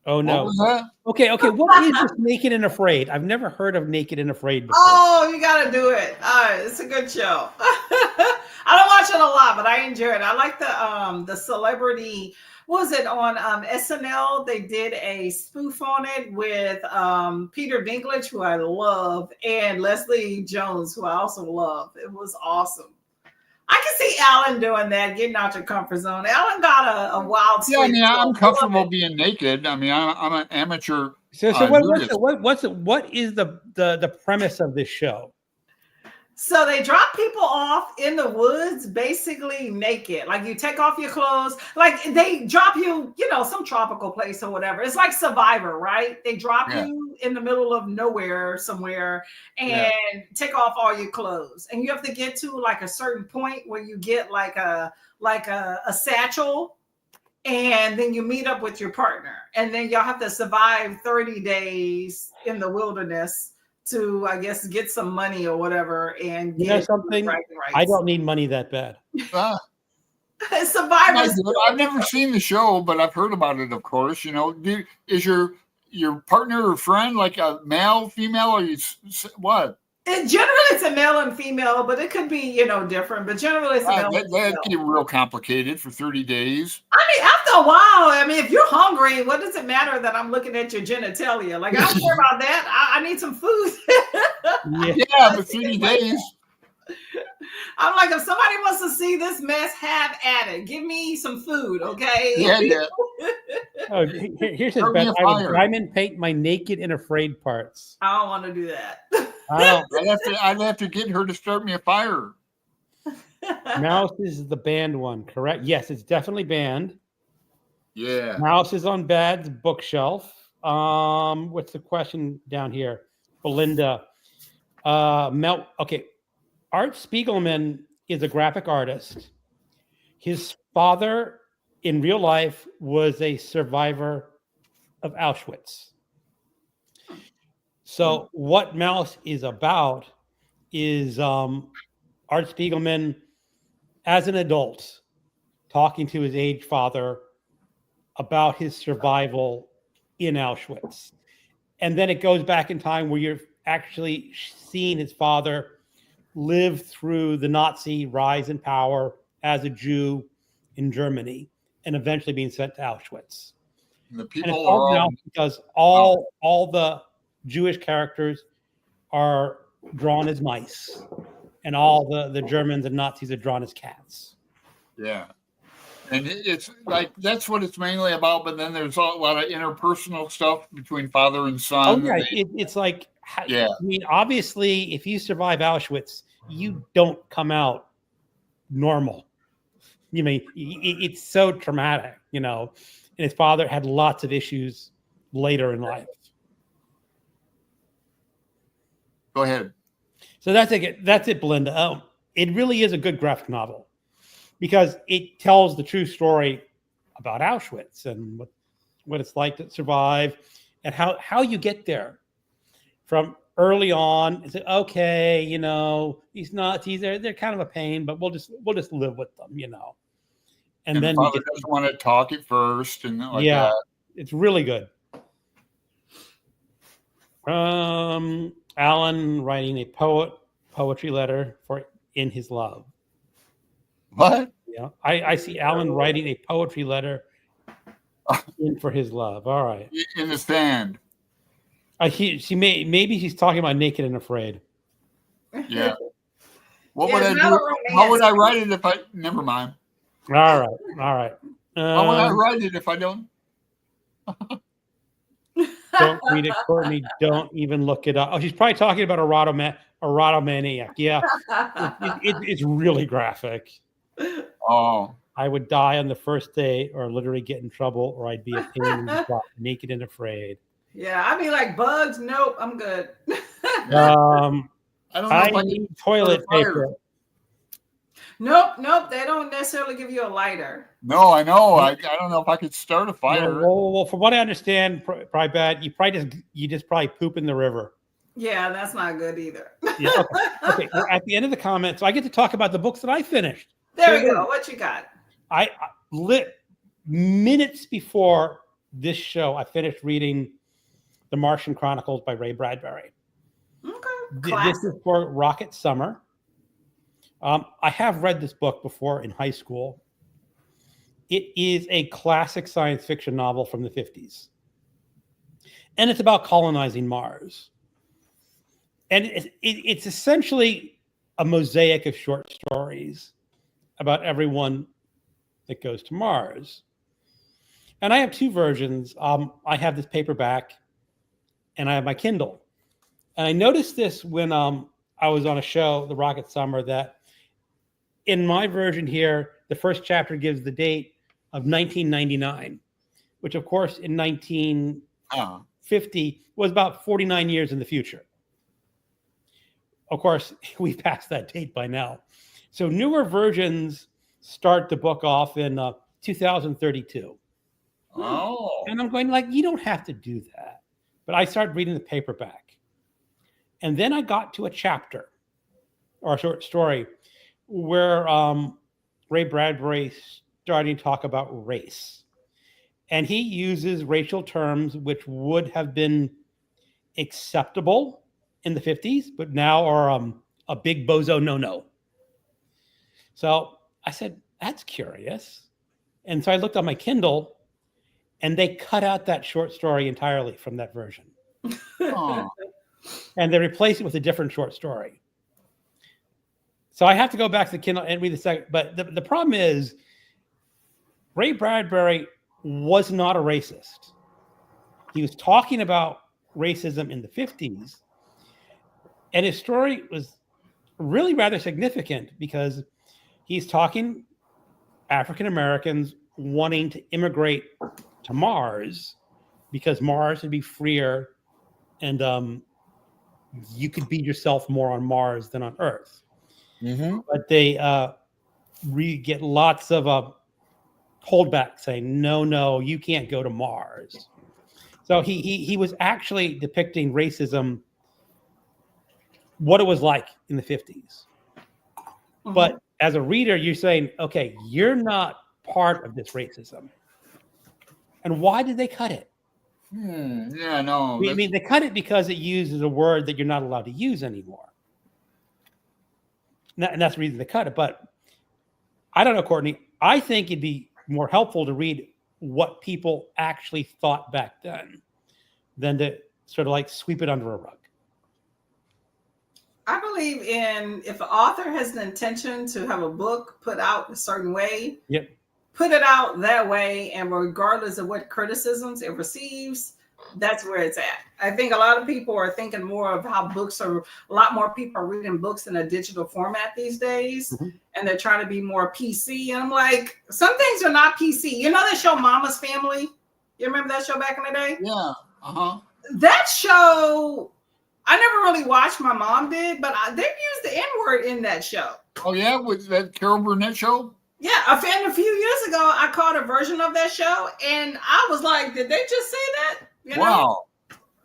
Oh no! What was that? Okay. What is this Naked and Afraid? I've never heard of Naked and Afraid before. Oh, you gotta do it. It's a good show. I don't watch it a lot, but I enjoy it. I like the celebrity. what was it on SNL? They did a spoof on it with Peter Dinklage, who I love, and Leslie Jones, who I also love. It was awesome. I can see Alan doing that, getting out your comfort zone. Alan got a wild streak. Yeah, I mean, I'm comfortable being naked. I mean, I'm an amateur. So what is the premise of this show? So they drop people off in the woods, basically naked. Like you take off your clothes, like they drop you, some tropical place or whatever. It's like Survivor, right? They drop you in the middle of nowhere somewhere and take off all your clothes. And you have to get to like a certain point where you get like a satchel, and then you meet up with your partner. And then y'all have to survive 30 days in the wilderness to, I guess, get some money or whatever, and get something. I don't need money that bad. Survivors. I've never seen the show, but I've heard about it. Of course, is your partner or friend like a male, female, or what? Generally, it's a male and female, but it could be, different. But generally, it's a male. That'd get real complicated for 30 days. I mean, after a while, if you're hungry, what does it matter that I'm looking at your genitalia? Like, I don't care about that. I need some food. Yeah, but 30 days. I'm like, if somebody wants to see this mess, have at it. Give me some food, okay? Yeah. Oh, here's his best. I would diamond paint my naked and afraid parts. I don't want to do that. I'd have to get her to start me a fire. Mouse is the banned one, correct? Yes, it's definitely banned. Yeah. Mouse is on Bad's bookshelf. What's the question down here? Belinda. Okay. Art Spiegelman is a graphic artist. His father in real life was a survivor of Auschwitz. So what Mouse is about is Art Spiegelman as an adult talking to his aged father about his survival in Auschwitz. And then it goes back in time where you're actually seeing his father live through the Nazi rise in power as a Jew in Germany and eventually being sent to Auschwitz. The people are because all the Jewish characters are drawn as mice, and all the Germans and Nazis are drawn as cats. Yeah. And it's like, that's what it's mainly about. But then there's a lot of interpersonal stuff between father and son. Oh, yeah. It's like, I mean, obviously, if you survive Auschwitz, you don't come out normal. You mean, it's so traumatic, and his father had lots of issues later in life. Go ahead. So that's it, Belinda. It really is a good graphic novel because it tells the true story about Auschwitz and what it's like to survive and how you get there. From early on, it's okay, these Nazis, they're kind of a pain, but we'll just live with them, And then father doesn't want to talk at first, and that. It's really good. Alan writing a poetry letter for In His Love. What? Yeah, I see Alan writing a poetry letter for his love. All right. In the stand. Maybe she's talking about Naked and Afraid. Yeah. What would I do? How would I write it if I? Never mind. All right. How would I write it if I don't? Don't read it, Courtney. Don't even look it up. Oh, she's probably talking about erotomaniac. Yeah, it's really graphic. Oh. I would die on the first day, or literally get in trouble, or I'd be a pain in the butt, naked and afraid. Yeah, I'd be like, bugs. Nope, I'm good. I don't know. I need toilet paper. Nope. They don't necessarily give you a lighter. No, I know. I don't know if I could start a fire. Well, from what I understand, probably bad. You just probably poop in the river. Yeah, that's not good either. Yeah, okay. We're at the end of the comments, so I get to talk about the books that I finished. There we go. What you got? I lit minutes before this show. I finished reading The Martian Chronicles by Ray Bradbury. Okay. This is for Rocket Summer. I have read this book before in high school, It is a classic science fiction novel from the 50s. And it's about colonizing Mars. And it's essentially a mosaic of short stories about everyone that goes to Mars. And I have two versions. I have this paperback and I have my Kindle. And I noticed this when I was on a show, The Rocket Summer, that in my version here, the first chapter gives the date of 1999, which of course in 1950 was about 49 years in the future. Of course, we passed that date by now. So newer versions start the book off in 2032. Oh. And I'm going like, you don't have to do that. But I started reading the paperback. And then I got to a chapter or a short story where Ray Bradbury starting to talk about race. And he uses racial terms which would have been acceptable in the 50s, but now are a big bozo no-no. So I said, that's curious. And so I looked on my Kindle and they cut out that short story entirely from that version. Oh. And they replaced it with a different short story. So I have to go back to the Kindle and read the second. But the problem is, Ray Bradbury was not a racist. He was talking about racism in the 50s. And his story was really rather significant because he's talking African Americans wanting to immigrate to Mars because Mars would be freer and you could be yourself more on Mars than on Earth. Mm-hmm. But they get lots of holdback saying, no, you can't go to Mars. So he was actually depicting racism, what it was like in the 50s. Mhm. But as a reader, you're saying, okay, you're not part of this racism. And why did they cut it? Yeah, no. I mean, they cut it because it uses a word that you're not allowed to use anymore. And that's the reason they cut it. But I don't know, Courtney. I think it'd be more helpful to read what people actually thought back then than to sort of like sweep it under a rug. I believe in if an author has the intention to have a book put out a certain way, Yep. put it out that way, and regardless of what criticisms it receives, that's where it's at. I think a lot of people are thinking more of how books are, a lot more people are reading books in a digital format these days, Mhm. and they're trying to be more PC. And I'm like, some things are not PC. You know that show Mama's Family? You remember that show back in the day? Yeah. Uh-huh. That show, I never really watched. My mom did, but they used the N-word in that show. Oh, yeah? With that Carol Burnett show? Yeah, a few years ago, I caught a version of that show, and I was like, did they just say that? You know? Wow.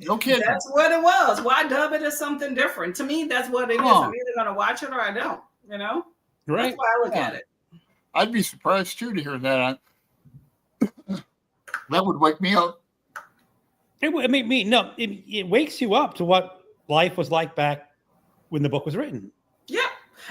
No kidding. That's what it was. Why dub it as something different? To me, that's what it is. Huh. I'm either going to watch it or I don't, you know? Right. That's why I look at it. I'd be surprised, too, to hear that. That would wake me up. It wakes you up to what life was like back when the book was written. Yeah.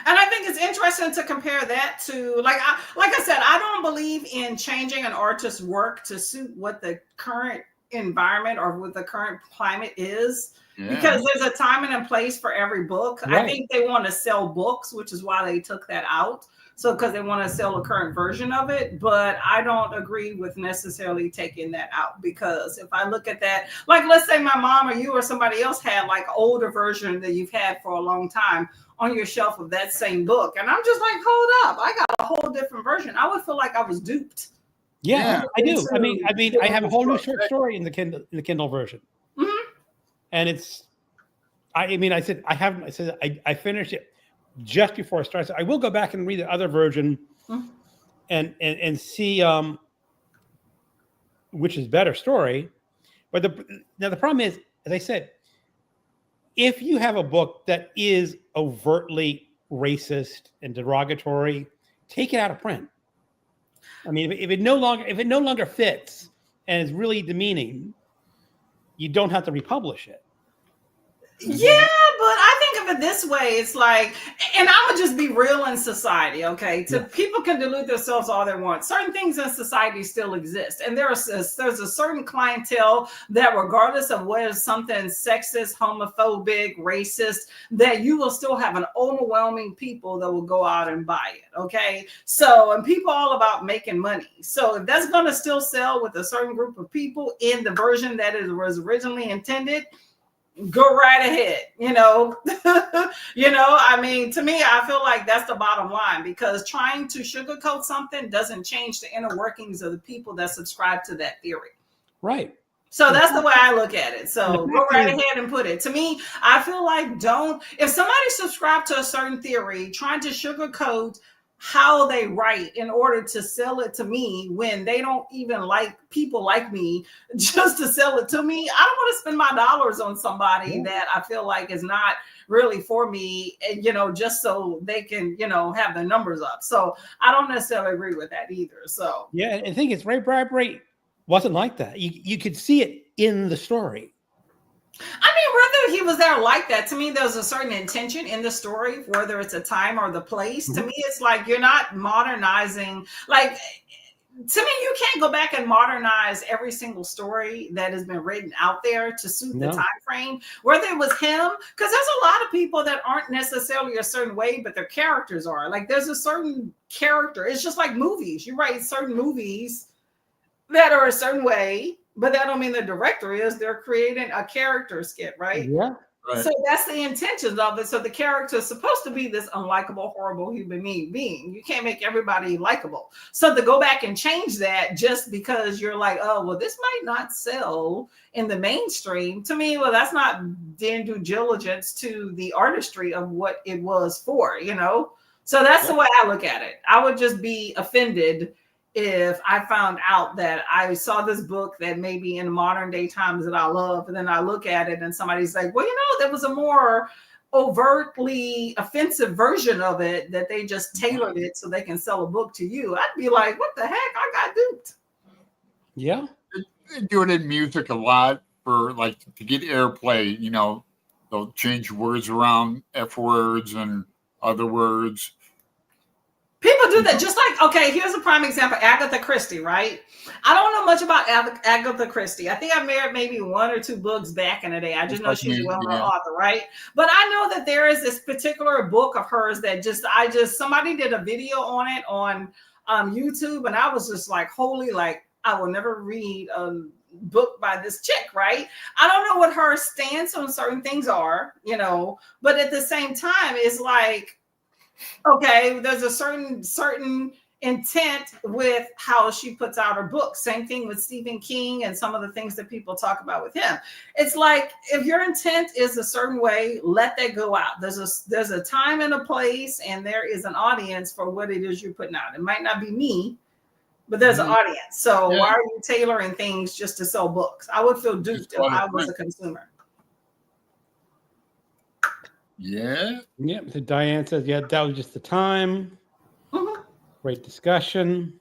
And I think it's interesting to compare that to, like I said, I don't believe in changing an artist's work to suit what the current environment or what the current climate is. Yeah. Because there's a time and a place for every book. Right. I think they want to sell books, which is why they took that out. So because they want to sell a current version of it. But I don't agree with necessarily taking that out, because if I look at that, like let's say my mom or you or somebody else had like an older version that you've had for a long time on your shelf of that same book. And I'm just like, hold up, I got a whole different version. I would feel like I was duped. Yeah, I do. I mean, I have a whole new short Right. story in the Kindle version. Mhm. And it's, I said, I finished it just before I started. So I will go back and read the other version Mhm. and see which is better story. But the problem is, as I said, if you have a book that is overtly racist and derogatory, take it out of print. I mean, if it no longer fits and is really demeaning, you don't have to republish it. Yeah, but I think if of it this way. It's like, and I'm gonna just be real in society, okay? People can delude themselves all they want. Certain things in society still exist, and there's a certain clientele that, regardless of whether something sexist, homophobic, racist, that you will still have an overwhelming people that will go out and buy it, okay? So, and people all about making money. So if that's gonna still sell with a certain group of people in the version that it was originally intended, go right ahead. I mean, to me, I feel like that's the bottom line, because trying to sugarcoat something doesn't change the inner workings of the people that subscribe to that theory. Right. So that's the way I look at it. So go right ahead and put it. To me, I feel like if somebody subscribed to a certain theory, trying to sugarcoat how they write in order to sell it to me when they don't even like people like me just to sell it to me, I don't want to spend my dollars on somebody that I feel like is not really for me, just so they can, have the numbers up. So I don't necessarily agree with that either. So yeah, I think it's Ray Bradbury wasn't like that. You could see it in the story. I mean, whether he was there like that, to me, there's a certain intention in the story, whether it's a time or the place. To me, it's like you're not modernizing. Like, to me, you can't go back and modernize every single story that has been written out there to suit the time frame. Whether it was him, because there's a lot of people that aren't necessarily a certain way, but their characters are. Like, there's a certain character. It's just like movies. You write certain movies that are a certain way, but that don't mean the director is. They're creating a character skit, right? Yeah. Right. So that's the intentions of it. So the character is supposed to be this unlikable, horrible human being. You can't make everybody likable. So to go back and change that just because you're like, oh, well, this might not sell in the mainstream. To me, well, that's not doing due diligence to the artistry of what it was for, So that's the way I look at it. I would just be offended if I found out that I saw this book that maybe in modern day times that I love, and then I look at it and somebody's like, well, there was a more overtly offensive version of it that they just tailored it so they can sell a book to you. I'd be like, what the heck? I got duped. Yeah. They do it in music a lot for like to get airplay, they'll change words around, F words and other words. People do that. Just like, okay, here's a prime example. Agatha Christie, right? I don't know much about Agatha Christie. I think I read maybe 1 or 2 books back in the day. I just know she's a well-known author, right? But I know that there is this particular book of hers that somebody did a video on it on YouTube, and I was just like, holy, like, I will never read a book by this chick, right? I don't know what her stance on certain things are, but at the same time, it's like, okay, there's a certain intent with how she puts out her books. Same thing with Stephen King and some of the things that people talk about with him. It's like, if your intent is a certain way, let that go out. There's a time and a place, and there is an audience for what it is you're putting out. It might not be me, but there's an audience. So why are you tailoring things just to sell books? I would feel duped if I was a consumer. Yeah. Yeah. So Diane says, yeah, that was just the time. Great discussion.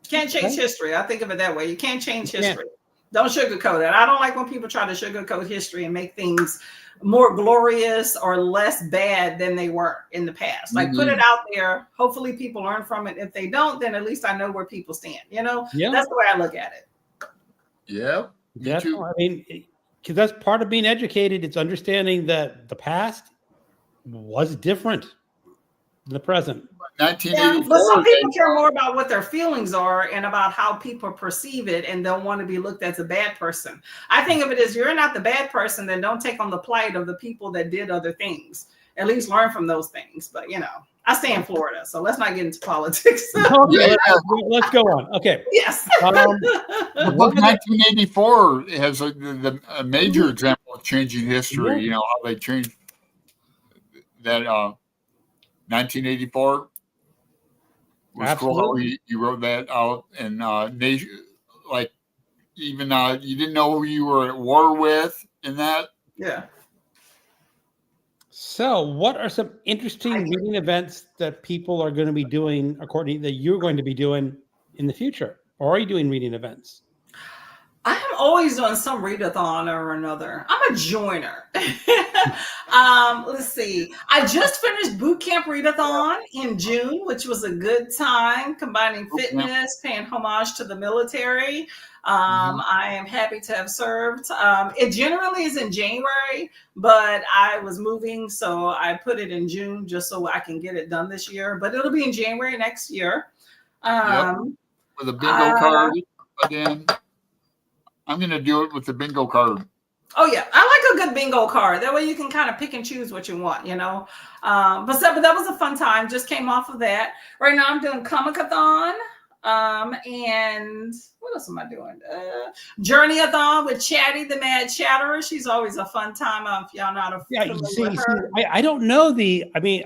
Can't change history. I think of it that way. You can't change history. Don't sugarcoat it. I don't like when people try to sugarcoat history and make things more glorious or less bad than they were in the past. Like, put it out there. Hopefully people learn from it. If they don't, then at least I know where people stand. That's the way I look at it. Yeah. Definitely. I mean, because that's part of being educated. It's understanding that the past was different than the present. 1984. But some people care more about what their feelings are and about how people perceive it, and don't want to be looked at as a bad person. I think of it as, you're not the bad person, then don't take on the plight of the people that did other things. At least learn from those things. But I stay in Florida, so let's not get into politics. Okay, let's go on. Okay. Yes. The book 1984 has a major example of changing history. How they changed that. 1984 was cool how he wrote that out, and like, even you didn't know who you were at war with in that. Yeah. So, what are some interesting reading events that people are going to be doing, or Courtney, that you're going to be doing in the future? Or are you doing reading events? I'm always doing some readathon or another. I'm a joiner. Let's see. I just finished boot camp readathon in June, which was a good time, combining Okay. fitness, paying homage to the military. Mhm. I am happy to have served. It generally is in January, but I was moving, so I put it in June just so I can get it done this year. But it'll be in January next year. Yep. Um, With a bingo uh, card. Again, I'm going to do it with the bingo card. Oh yeah, I like a good bingo card. That way you can kind of pick and choose what you want, you know. But that was a fun time. Just came off of that. Right now I'm doing Comic-a-thon. And what else am I doing? Journey-a-thon with Chatty the Mad Chatterer. She's always a fun time. If y'all not Yeah, familiar with see, her. I don't know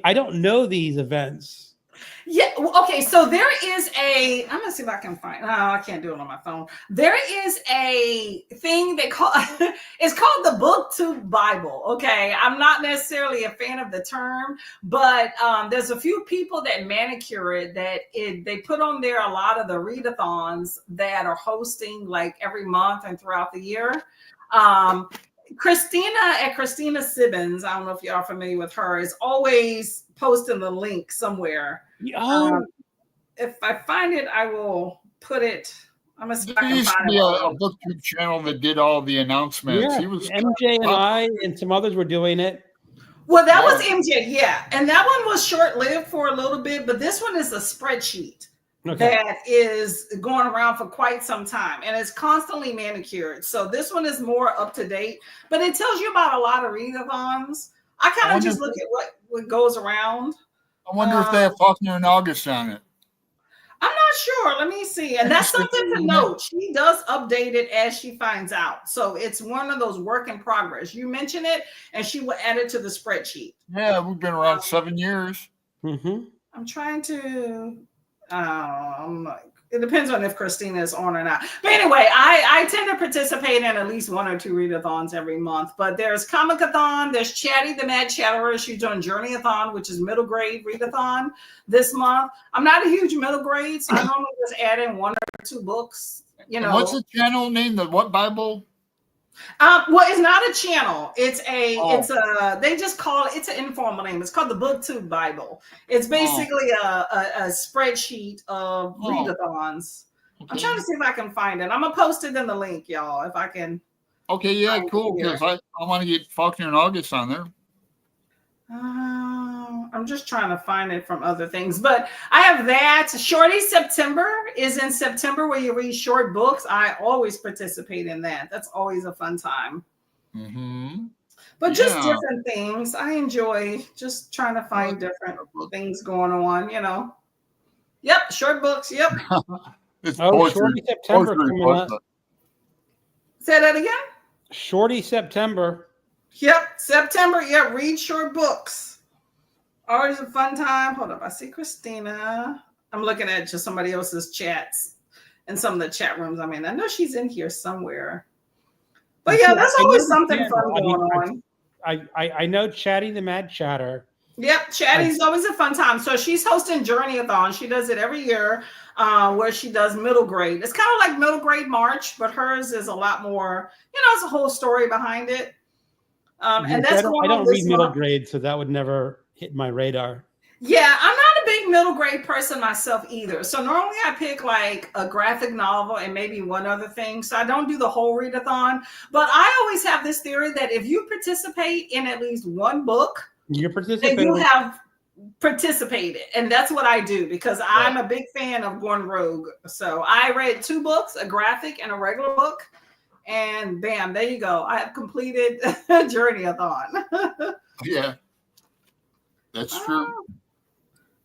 I don't know these events. Yeah. Okay. So there is a. I'm gonna see if I can find. Oh, I can't do it on my phone. There is a thing they call. It's called the BookTube Bible. Okay. I'm not necessarily a fan of the term, but there's a few people that manicure it. They put on there a lot of the readathons that are hosting like every month and throughout the year. Um, Christina Sibbins, I don't know if y'all are familiar with her, is always posting the link somewhere. Oh, If I find it, I will put it. I'm gonna see if There I can used to find be it. a BookTube channel that did all the announcements. yeah. He was MJ and up. I and some others were doing it. Well, that was Yeah. MJ, yeah, and that one was short lived for a little bit, but this one is a spreadsheet Okay. that is going around for quite some time, and it's constantly manicured. So this one is more up to date, but it tells you about a lot of readathons. I I kind of wonder just look at what goes around. if they Um, have Faulkner and August on it. I'm not sure. Let me see. And that's Interesting, something to isn't it? note. She does update it as she finds out. So it's one of those work in progress. You mention it and she will add it to the spreadsheet. Yeah, we've been around 7 years. Mm-hmm. I'm trying to it depends on if Christina is on or not. But anyway, I tend to participate in at least one or two readathons every month. But there's Comic-a-thon, there's Chatty the Mad Chatterer. She's doing Journey-a-thon, which is middle grade readathon this month. I'm not a huge middle grade, so I normally just add in one or two books, you And what's know. the channel name? The what Bible? Well, it's not a channel. Oh, They just call it. It's an informal name. It's called the BookTube Bible. It's oh, basically a spreadsheet of oh. readathons. I'm trying Okay. to see if I can find it. I'm gonna post it in the link, y'all. If I can Okay. Yeah. find it Cool. here. Because I want to get Faulkner and August on there. I'm just trying to find it from other things, but I have that. Shorty September is in September where you read short books. I always participate in that. That's always a fun time. Mm-hmm. But just Yeah. different things. I enjoy just trying to Well, find different things going on, you know. Yep, short books. Yep. it's Oh, poetry. Shorty September Poetry, coming up. but Say that again. Shorty September. Yep, September. Yep, read short books. Always a fun time. Hold up. I see Christina. I'm looking at just somebody else's chats and some of the chat rooms I'm in. I know she's in here somewhere. But yeah, there's I know always the something fun channel. going on. I know Chatty the Mad Chatter. Yep, Chatty's always a fun time. So she's hosting Journey-a-thon. She does it every year, where she does middle grade. It's kind of like middle grade March, but hers is a lot more, it's a whole story behind it. And Yes, that's going I on don't read this middle month. grade, so that would never hit my radar. Yeah, I'm not a big middle grade person myself either. So normally I pick like a graphic novel and maybe one other thing. So I don't do the whole readathon. But I always have this theory that if you participate in at least one book, You're then participating. you have participated. And that's what I do because I'm a big fan of going rogue. So I read 2 books, a graphic and a regular book. And bam, there you go. I have completed Journey-a-thon. yeah, that's true.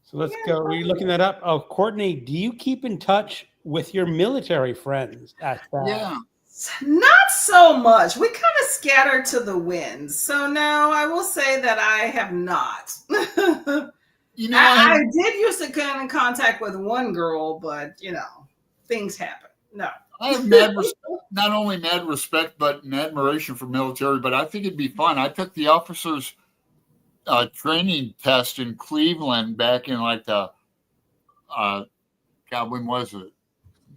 So let's go. Are you looking that up? Oh, Courtney, do you keep in touch with your military friends? Ask that. Yeah. Not so much. We kind of scattered to the winds. So no, I will say that I have not. You know, I did used to come in contact with one girl, but things happen. No. I have not only mad respect, but an admiration for military, but I think it'd be fun. I took the officers training test in Cleveland back in like the, God, when was it?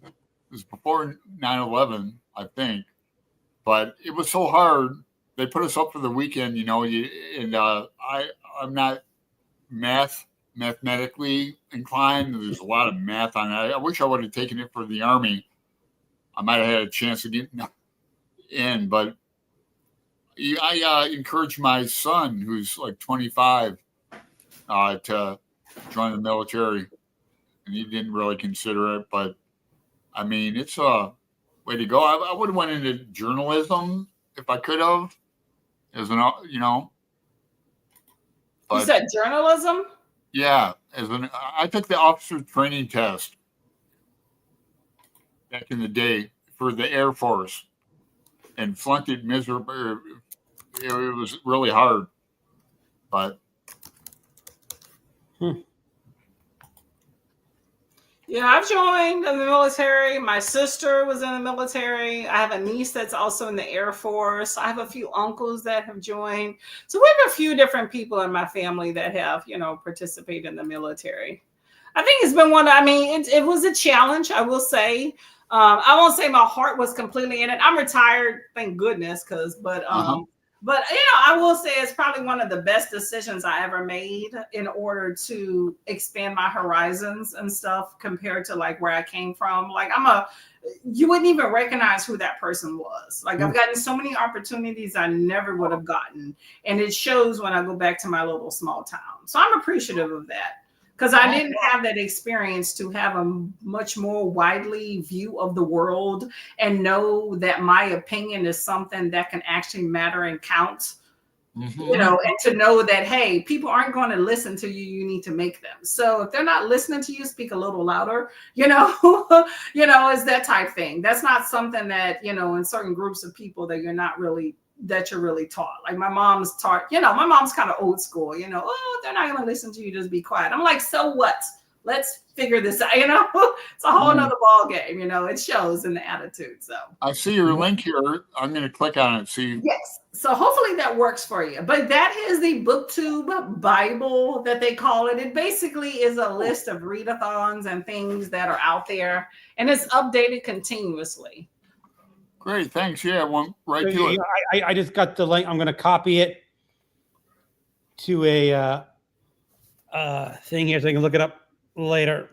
It was before 9/11. I think. But it was so hard. They put us up for the weekend, and I'm not mathematically inclined. There's a lot of math on it. I wish I would have taken it for the Army. I might have had a chance to get in, but I encouraged my son, who's like 25, to join the military, and he didn't really consider it. But I mean, it's a way to go. I would have went into journalism if I could have, as an But, you said journalism? Yeah, I took the officer training test back in the day for the Air Force, and flunked it miserably. It was really hard, but. Yeah, I've joined the military. My sister was in the military. I have a niece that's also in the Air Force. I have a few uncles that have joined. So we have a few different people in my family that have, participated in the military. I think it's been it was a challenge, I will say. I won't say my heart was completely in it. I'm retired, thank goodness, But I will say it's probably one of the best decisions I ever made in order to expand my horizons and stuff compared to like where I came from. Like you wouldn't even recognize who that person was. Like I've gotten so many opportunities I never would have gotten. And it shows when I go back to my little small town. So I'm appreciative of that. Because I didn't have that experience to have a much more widely view of the world and know that my opinion is something that can actually matter and count, and to know that, hey, people aren't going to listen to you. You need to make them. So if they're not listening to you, speak a little louder, is that type thing. That's not something that, in certain groups of people that you're really taught. Like my mom's taught, my mom's kind of old school, they're not going to listen to you, just be quiet. I'm like, so what? Let's figure this out. It's a whole nother ball game. It shows in the attitude. So I see your link here. I'm going to click on it. See. Yes. So hopefully that works for you. But that is the BookTube Bible that they call it. It basically is a list of readathons and things that are out there, and it's updated continuously. Great, thanks. Yeah, I went right to it. I just got the link. I'm going to copy it to a thing here so I can look it up later.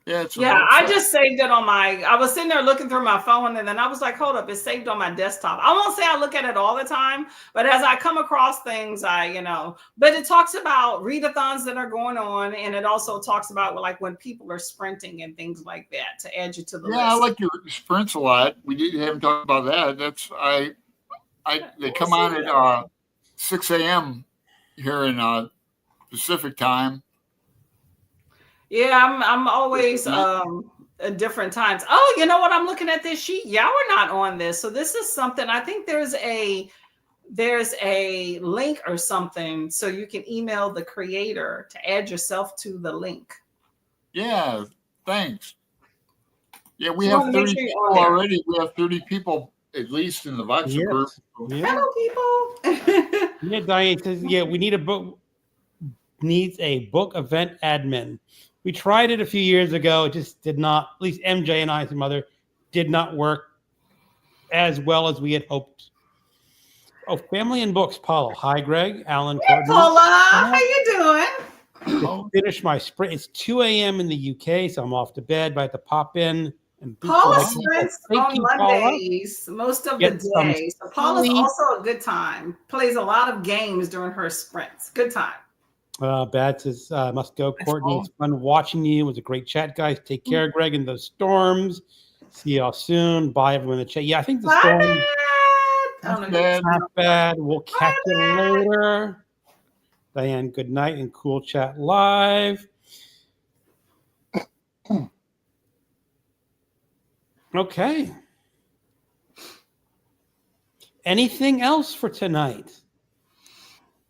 Yeah, I just saved it on I was sitting there looking through my phone, and then I was like, hold up, it's saved on my desktop. I won't say I look at it all the time, but as I come across things, but it talks about readathons that are going on, and it also talks about like when people are sprinting and things like that to add you to the list. I like your sprints a lot. We haven't talked about that. That's they come on at 6 a.m. here in Pacific time. Yeah, I'm always at different times. Oh, you know what? I'm looking at this sheet. Yeah, we're not on this. So this is something. I think there's a link or something so you can email the creator to add yourself to the link. Yeah, thanks. Yeah, we have 30 people already. We have 30 people at least in the Voxer group. Yeah. Hello, people. Yeah, Diane says, we need needs a book event admin. We tried it a few years ago. It just did not, at least MJ and I, some other, did not work as well as we had hoped. Oh, Family and Books, Paula. Hi, Greg, Alan, Hey, Courtney. Paula, how you doing? Just finished my sprint. It's 2 a.m. in the UK, so I'm off to bed, but I have to pop in. And Paula sprints on Mondays most of the day. So Paula's also a good time. Plays a lot of games during her sprints. Good time. Bad says, must go. Courtney, it's fun watching you. It was a great chat, guys. Take care, Greg, in those storms. See y'all soon. Bye, everyone in the chat. Yeah, I think the storm is not bad. We'll catch you later. Diane, good night and cool chat live. Okay. Anything else for tonight?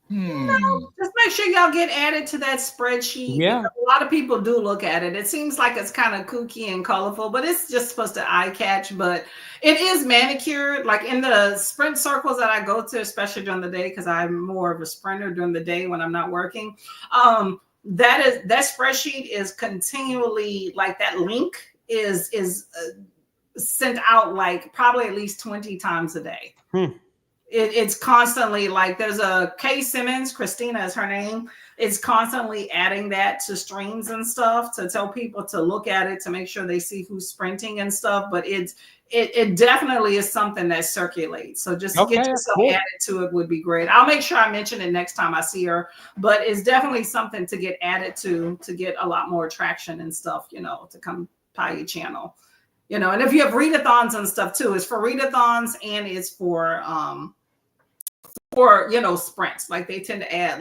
No, just make sure y'all get added to that spreadsheet. Yeah. A lot of people do look at it. It seems like it's kind of kooky and colorful, but it's just supposed to eye catch. But it is manicured. Like in the sprint circles that I go to, especially during the day, because I'm more of a sprinter during the day when I'm not working. That spreadsheet is continually, like that link is sent out like probably at least 20 times a day. It's constantly like there's a Kay Simmons, Christina is her name. It's constantly adding that to streams and stuff to tell people to look at it to make sure they see who's sprinting and stuff. But it definitely is something that circulates. So just get yourself added to it would be great. I'll make sure I mention it next time I see her. But it's definitely something to get added to get a lot more traction and stuff, to come by your channel. And if you have readathons and stuff too, it's for readathons and it's for sprints. Like they tend to add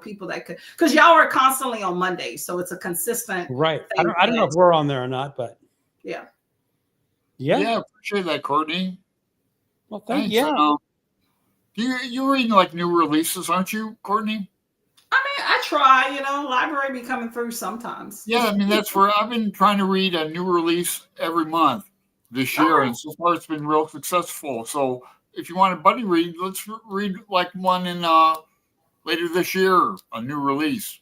people that could, because y'all are constantly on Mondays, so it's a consistent right. I don't know if we're on there or not, but yeah. Appreciate that, Courtney. Well, thank you. You're reading like new releases, aren't you, Courtney? I mean, I try, library be coming through sometimes. Yeah, I mean, I've been trying to read a new release every month this year, and so far it's been real successful. So if you want a buddy read, let's read like one in later this year, a new release.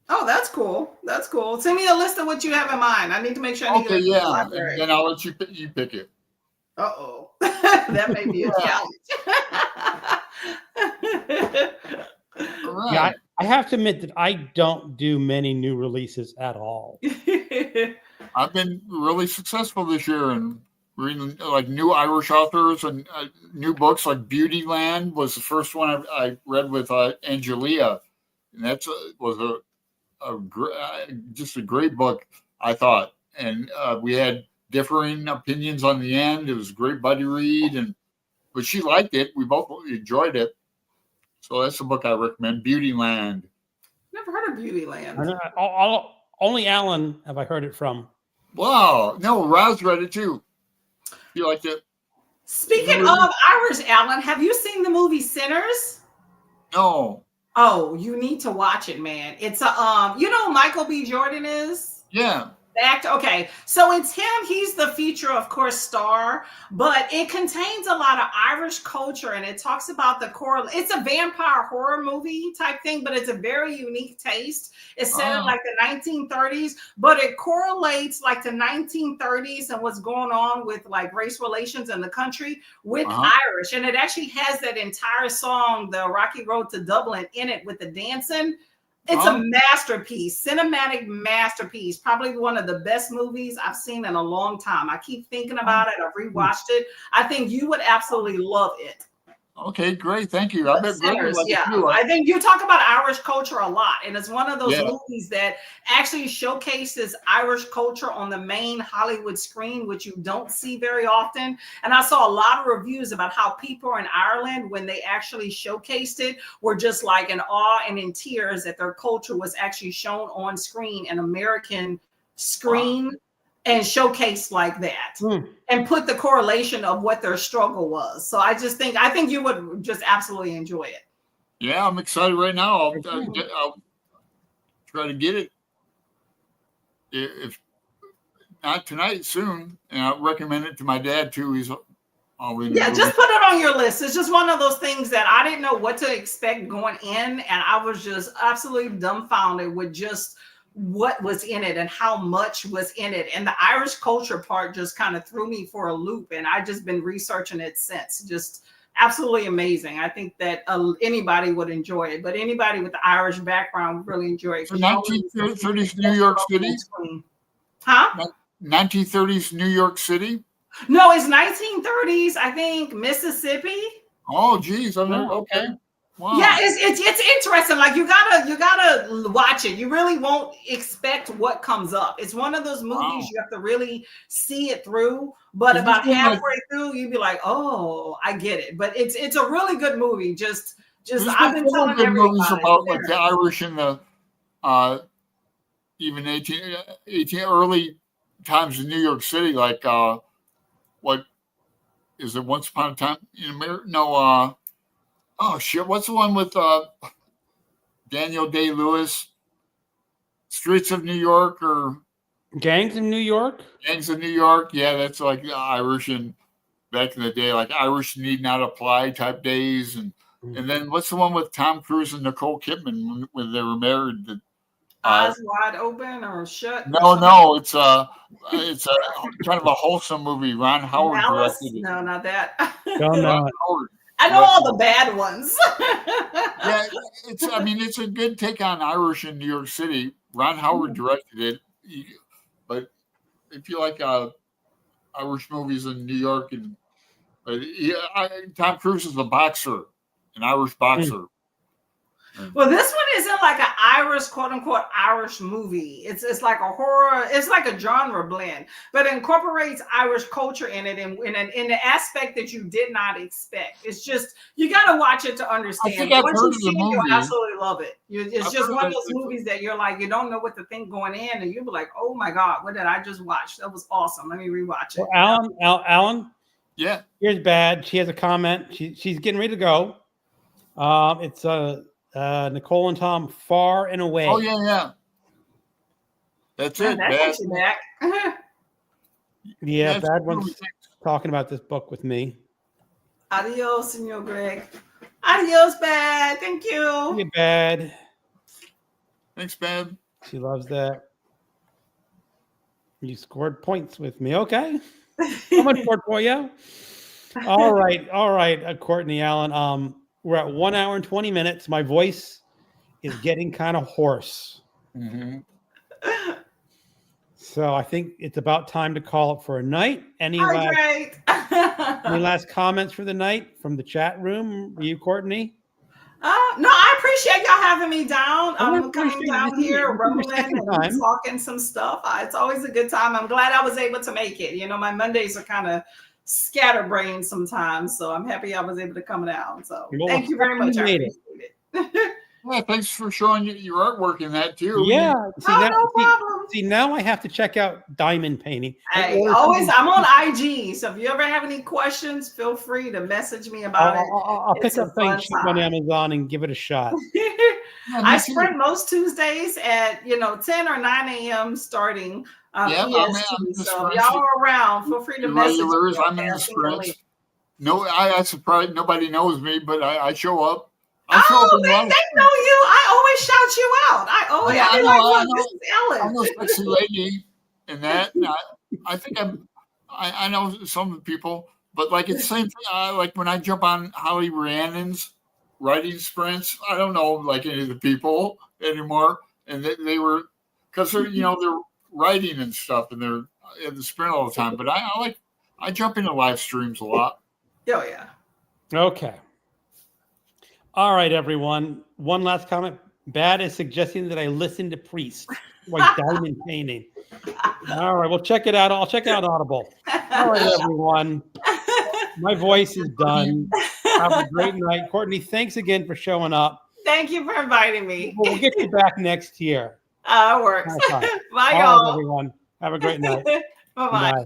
Oh, that's cool. That's cool. Send me a list of what you have in mind. I need to make sure I need to the library. And then I'll let you pick it. Uh-oh. That may be a challenge. Right. Yeah, I have to admit that I don't do many new releases at all. I've been really successful this year and reading like new Irish authors and new books. Like Beauty Land was the first one I read with Angelia, and that was just a great book, I thought. And we had differing opinions on the end. It was a great buddy read, but she liked it. We both enjoyed it. So that's the book I recommend, Beauty Land. Never heard of Beauty Land. Only Alan have I heard it from. Wow. No, Roz read it too. You liked it? Speaking of Irish, Alan, have you seen the movie Sinners? No. Oh, you need to watch it, man. It's a who Michael B. Jordan is? Yeah. The actor. Okay, so it's him. He's the feature, of course, star, but it contains a lot of Irish culture, and it talks about it's a vampire horror movie type thing, but it's a very unique taste. It's set in like the 1930s, but it correlates like the 1930s and what's going on with like race relations in the country with Irish, and it actually has that entire song, "The Rocky Road to Dublin," in it with the dancing. It's a masterpiece, cinematic masterpiece. Probably one of the best movies I've seen in a long time. I keep thinking about it. I've rewatched it. I think you would absolutely love it. Okay, great. Thank you. I bet Sinners, I think you talk about Irish culture a lot, and it's one of those movies that actually showcases Irish culture on the main Hollywood screen, which you don't see very often. And I saw a lot of reviews about how people in Ireland, when they actually showcased it, were just like in awe and in tears that their culture was actually shown on screen, an American screen. And showcase like that and put the correlation of what their struggle was. So I think you would just absolutely enjoy it. Yeah, I'm excited right now. I'll try to get it. If not tonight, soon. And I'll recommend it to my dad too. He's just put it on your list. It's just one of those things that I didn't know what to expect going in. And I was just absolutely dumbfounded with just what was in it and how much was in it, and the Irish culture part just kind of threw me for a loop, and I just been researching it since. Just absolutely amazing. I think that anybody would enjoy it, but anybody with the Irish background would really enjoy it. So 1930s New York City? 1930s New York City? No, it's 1930s, I think, Mississippi. Oh geez, okay. Wow. Yeah, it's interesting. Like you gotta watch it. You really won't expect what comes up. It's one of those movies you have to really see it through. But about halfway through, you'd be like, "Oh, I get it." But it's a really good movie. Just I've been telling good everybody movies about like the Irish in the even 18 early times in New York City. Like what is it? Once Upon a Time in America? No. Oh shit! What's the one with Daniel Day-Lewis? Streets of New York or Gangs in New York? Gangs of New York. Yeah, that's like the Irish and back in the day, like Irish Need Not Apply type days. And then what's the one with Tom Cruise and Nicole Kidman when they were married? Eyes wide open or shut? No, it's a kind of a wholesome movie. Ron Howard Malice? directed it. No, not that. Don't know Ron it. Howard. I know all the bad ones. Yeah, it's a good take on Irish in New York City. Ron Howard directed it, but if you like Irish movies in New York, and Tom Cruise is a boxer, an Irish boxer. Well, this one isn't like an Irish, quote unquote, Irish movie. It's like a horror. It's like a genre blend, but it incorporates Irish culture in it in the aspect that you did not expect. It's just you got to watch it to understand. I think I've Once heard you of see the it, you'll movie. absolutely love it. It's I've just heard one of of those it. movies that you're like, you don't know what to think going in, and you'll be like, oh my God, what did I just watch? That was awesome. Let me rewatch it. Well, Alan, Yeah. here's Bad. She has a comment. She's getting ready to go. It's Nicole and Tom, Far and Away. Oh yeah. That's it. That takes you back. Yeah, That's Bad really one's talking about this book with me. Adios, Senor Greg. Adios, Bad. Thank you. Hey, Bad. Thanks, Bad. She loves that. You scored points with me. Okay. Coming for you. All right, Courtney Allen. We're at 1 hour and 20 minutes. My voice is getting kind of hoarse. Mm-hmm. So I think it's about time to call it for a night. Any last comments for the night from the chat room? You, Courtney? No, I appreciate y'all having me down. I'm coming appreciate down you. here, rumbling Second and time. talking some stuff. It's always a good time. I'm glad I was able to make it. You know, my Mondays are kind of scatterbrained sometimes, so I'm happy I was able to come down. So thank you very much. I appreciate it. Well, thanks for showing your artwork in that too. Yeah. No problem. See, now I have to check out diamond painting. Hey, I'm on IG, so if you ever have any questions, feel free to message me about it. I'll pick up things on Amazon and give it a shot. I sprint most Tuesdays at 10 or 9 a.m. starting. EST. So y'all are around. Feel free to message me. I'm in the sprints. No, I'm surprised nobody knows me, but I show up. They know you. I always shout you out. I'm a sexy lady in that. I think I know some people, but like it's the same thing. Like when I jump on Holly Rhiannon's writing sprints, I don't know like any of the people anymore, and they were because they're they're writing and stuff, and they're in the sprint all the time. But I jump into live streams a lot. Oh yeah. Okay. All right, everyone. One last comment. Bad is suggesting that I listen to Priest while diamond painting. All right, we'll check it out. I'll check out Audible. All right, everyone. My voice is done. Have a great night. Courtney, thanks again for showing up. Thank you for inviting me. We'll get you back next year. It works. Bye, All y'all. right, everyone. Have a great night. Bye-bye. Bye.